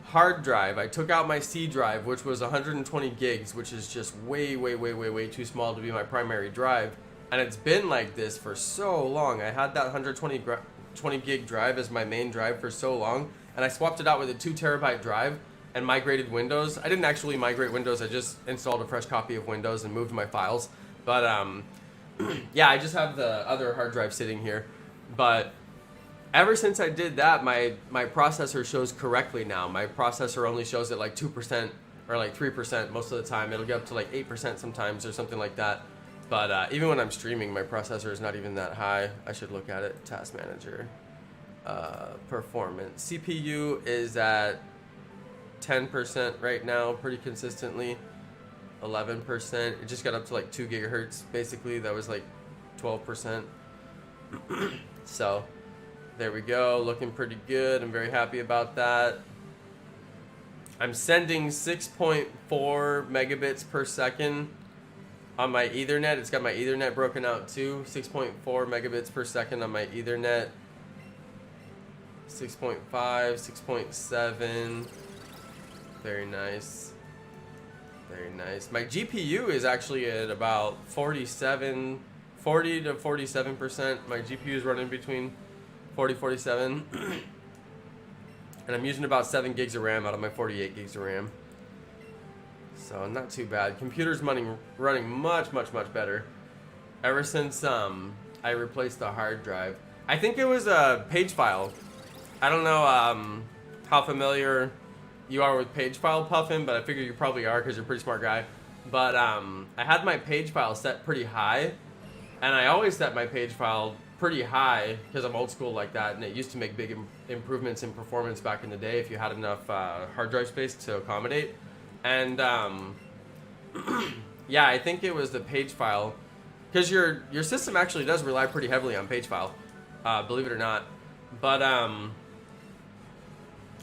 S1: hard drive. I took out my C drive, which was 120 gigs, which is just way too small to be my primary drive. And it's been like this for so long. I had that 120 gig drive as my main drive for so long, and I swapped it out with a 2 terabyte drive and migrated Windows. I didn't actually migrate Windows. I just installed a fresh copy of Windows and moved my files. But yeah, I just have the other hard drive sitting here. But ever since I did that, my processor shows correctly now. My processor only shows at like 2% or like 3% most of the time. It'll get up to like 8% sometimes or something like that. But even when I'm streaming, my processor is not even that high. I should look at it. Task Manager. Performance. CPU is at 10% right now, pretty consistently. 11%. It just got up to like 2 gigahertz. Basically, that was like 12%. So, there we go. Looking pretty good. I'm very happy about that. I'm sending 6.4 megabits per second on my Ethernet. It's got my Ethernet broken out too. 6.4 megabits per second on my Ethernet. 6.5, 6.7. Very nice. Very nice. My GPU is actually at about 40 to 47%. My GPU is running between 47. And I'm using about 7 gigs of RAM out of my 48 gigs of RAM. So not too bad. Computer's running much better. Ever since I replaced the hard drive. I think it was a page file. I don't know how familiar you are with page file, Puffin, but I figure you probably are because you're a pretty smart guy. But I had my page file set pretty high, and I always set my page file pretty high because I'm old school like that, and it used to make big improvements in performance back in the day if you had enough hard drive space to accommodate. And yeah, I think it was the page file, because your system actually does rely pretty heavily on page file, believe it or not. But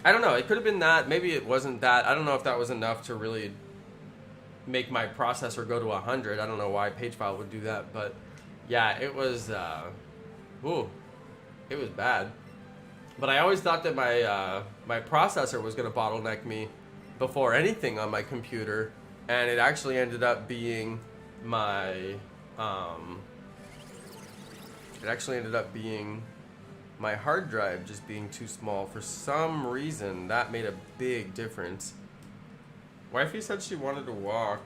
S1: I don't know, it could have been that, maybe it wasn't that. I don't know if that was enough to really make my processor go to 100. I don't know why page file would do that, but yeah, it was it was bad. But I always thought that my processor was going to bottleneck me before anything on my computer, and it actually ended up being my my hard drive just being too small. For some reason, that made a big difference. Wifey said she wanted to walk.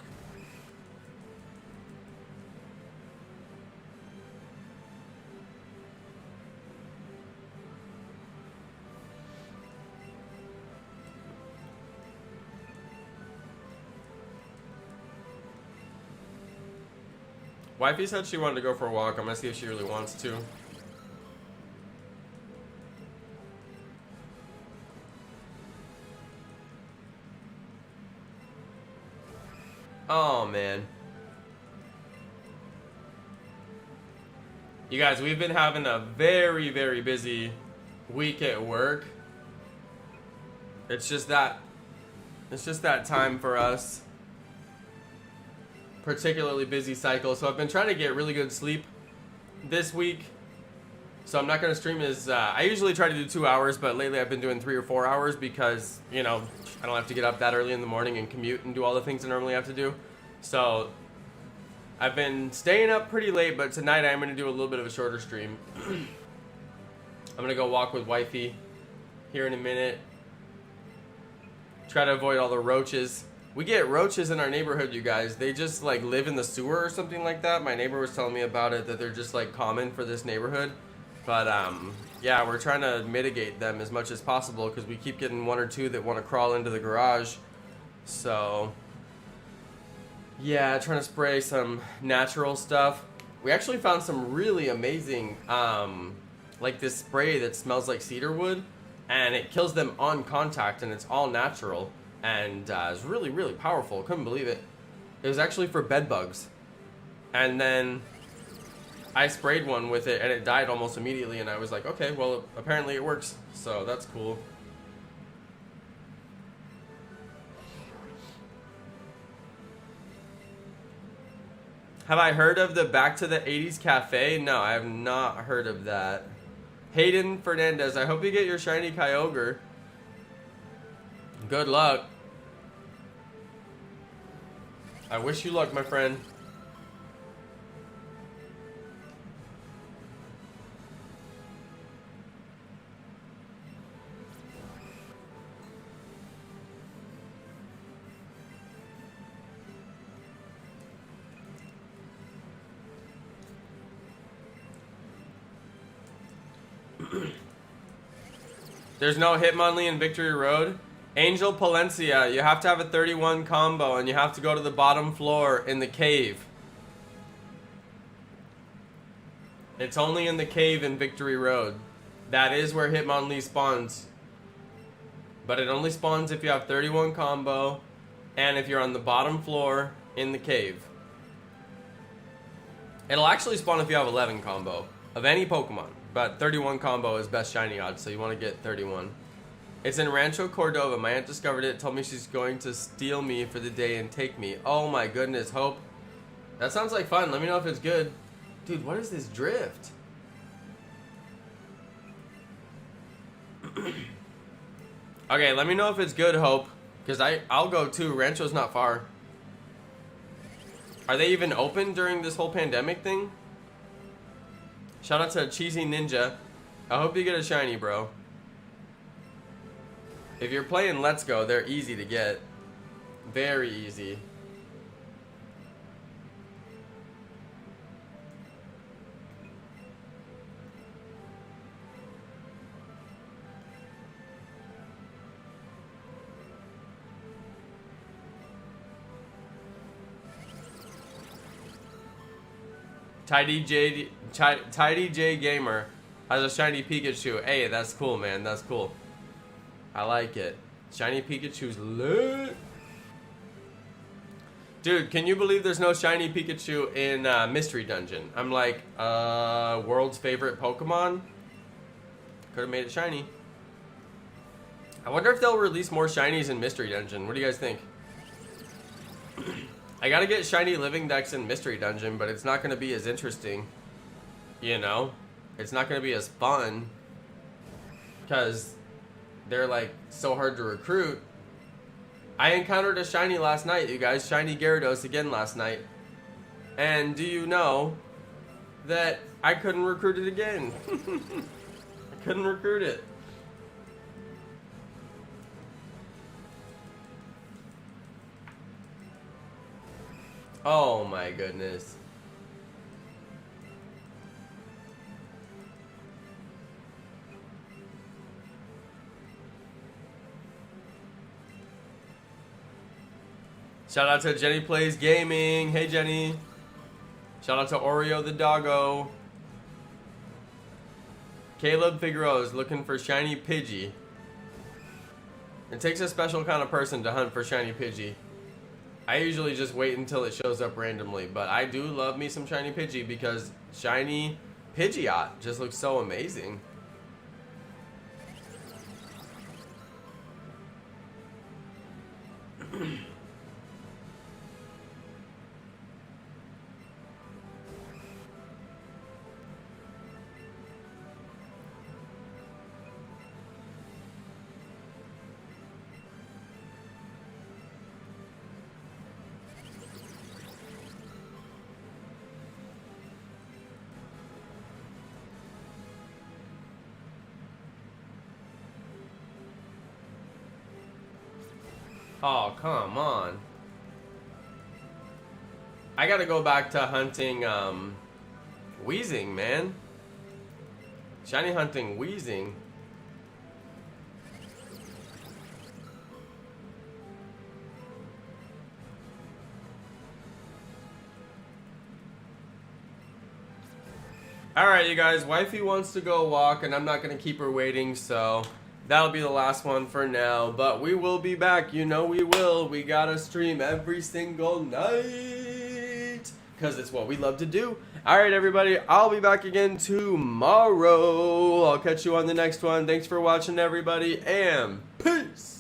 S1: Wifey said she wanted to go for a walk. I'm gonna see if she really wants to. Oh, man. You guys, we've been having a very busy week at work. It's just that time for us. particularly busy cycle. So I've been trying to get really good sleep this week. So I'm not going to stream as... I usually try to do 2 hours, but lately I've been doing 3 or 4 hours because, you know, I don't have to get up that early in the morning and commute and do all the things I normally have to do. So I've been staying up pretty late, but tonight I'm going to do a little bit of a shorter stream. I'm going to go walk with wifey here in a minute. Try to avoid all the roaches. We get roaches in our neighborhood, you guys. They just like live in the sewer or something like that. My neighbor was telling me about it, that they're just like common for this neighborhood. But yeah, we're trying to mitigate them as much as possible because we keep getting 1 or 2 that want to crawl into the garage. So yeah, trying to spray some natural stuff. We actually found some really amazing, like this spray that smells like cedar wood, and it kills them on contact, and it's all natural, and it's really, really powerful. Couldn't believe it. It was actually for bed bugs, and then I sprayed one with it, and it died almost immediately, and I was like, okay, well, apparently it works, so that's cool. Have I heard of the Back to the 80s Cafe? No, I have not heard of that. Hayden Fernandez, I hope you get your shiny Kyogre. Good luck. I wish you luck, my friend. There's no Hitmonlee in Victory Road. Angel Palencia, you have to have a 31 combo and you have to go to the bottom floor in the cave. It's only in the cave in Victory Road. That is where Hitmonlee spawns. But it only spawns if you have 31 combo and if you're on the bottom floor in the cave. It'll actually spawn if you have 11 combo of any Pokemon. But 31 combo is best shiny odds, so you want to get 31. It's in Rancho Cordova. My aunt discovered it, told me she's going to steal me for the day and take me. Oh my goodness, Hope. That sounds like fun. Let me know if it's good. Dude, what is this drift? Okay, let me know if it's good, Hope. Because I'll go too. Rancho's not far. Are they even open during this whole pandemic thing? Shout out to Cheesy Ninja. I hope you get a shiny, bro. If you're playing Let's Go, they're easy to get. Very easy. Tidy J Gamer has a shiny Pikachu. Hey, that's cool, man. That's cool. I like it. Shiny Pikachu's lit. Dude, can you believe there's no shiny Pikachu in Mystery Dungeon? I'm like, world's favorite Pokemon? Could have made it shiny. I wonder if they'll release more shinies in Mystery Dungeon. What do you guys think? I gotta get shiny living decks in Mystery Dungeon, but it's not gonna be as interesting. You know? It's not gonna be as fun. Because they're like so hard to recruit. I encountered a shiny last night, you guys. Shiny Gyarados again last night. And do you know that I couldn't recruit it again? I couldn't recruit it. Oh my goodness. Shout out to Jenny Plays Gaming. Hey Jenny. Shout out to Oreo the doggo. Caleb Figueroa is looking for shiny Pidgey. It takes a special kind of person to hunt for shiny Pidgey. I usually just wait until it shows up randomly, but I do love me some shiny Pidgey because shiny Pidgeot just looks so amazing. Oh, come on. I gotta go back to hunting, Wheezing, man. Shiny hunting Wheezing. Alright, you guys, wifey wants to go walk, and I'm not going to keep her waiting, so that'll be the last one for now. But we will be back, you know we will. We gotta stream every single night, because it's what we love to do. Alright, everybody, I'll be back again tomorrow. I'll catch you on the next one. Thanks for watching, everybody, and peace!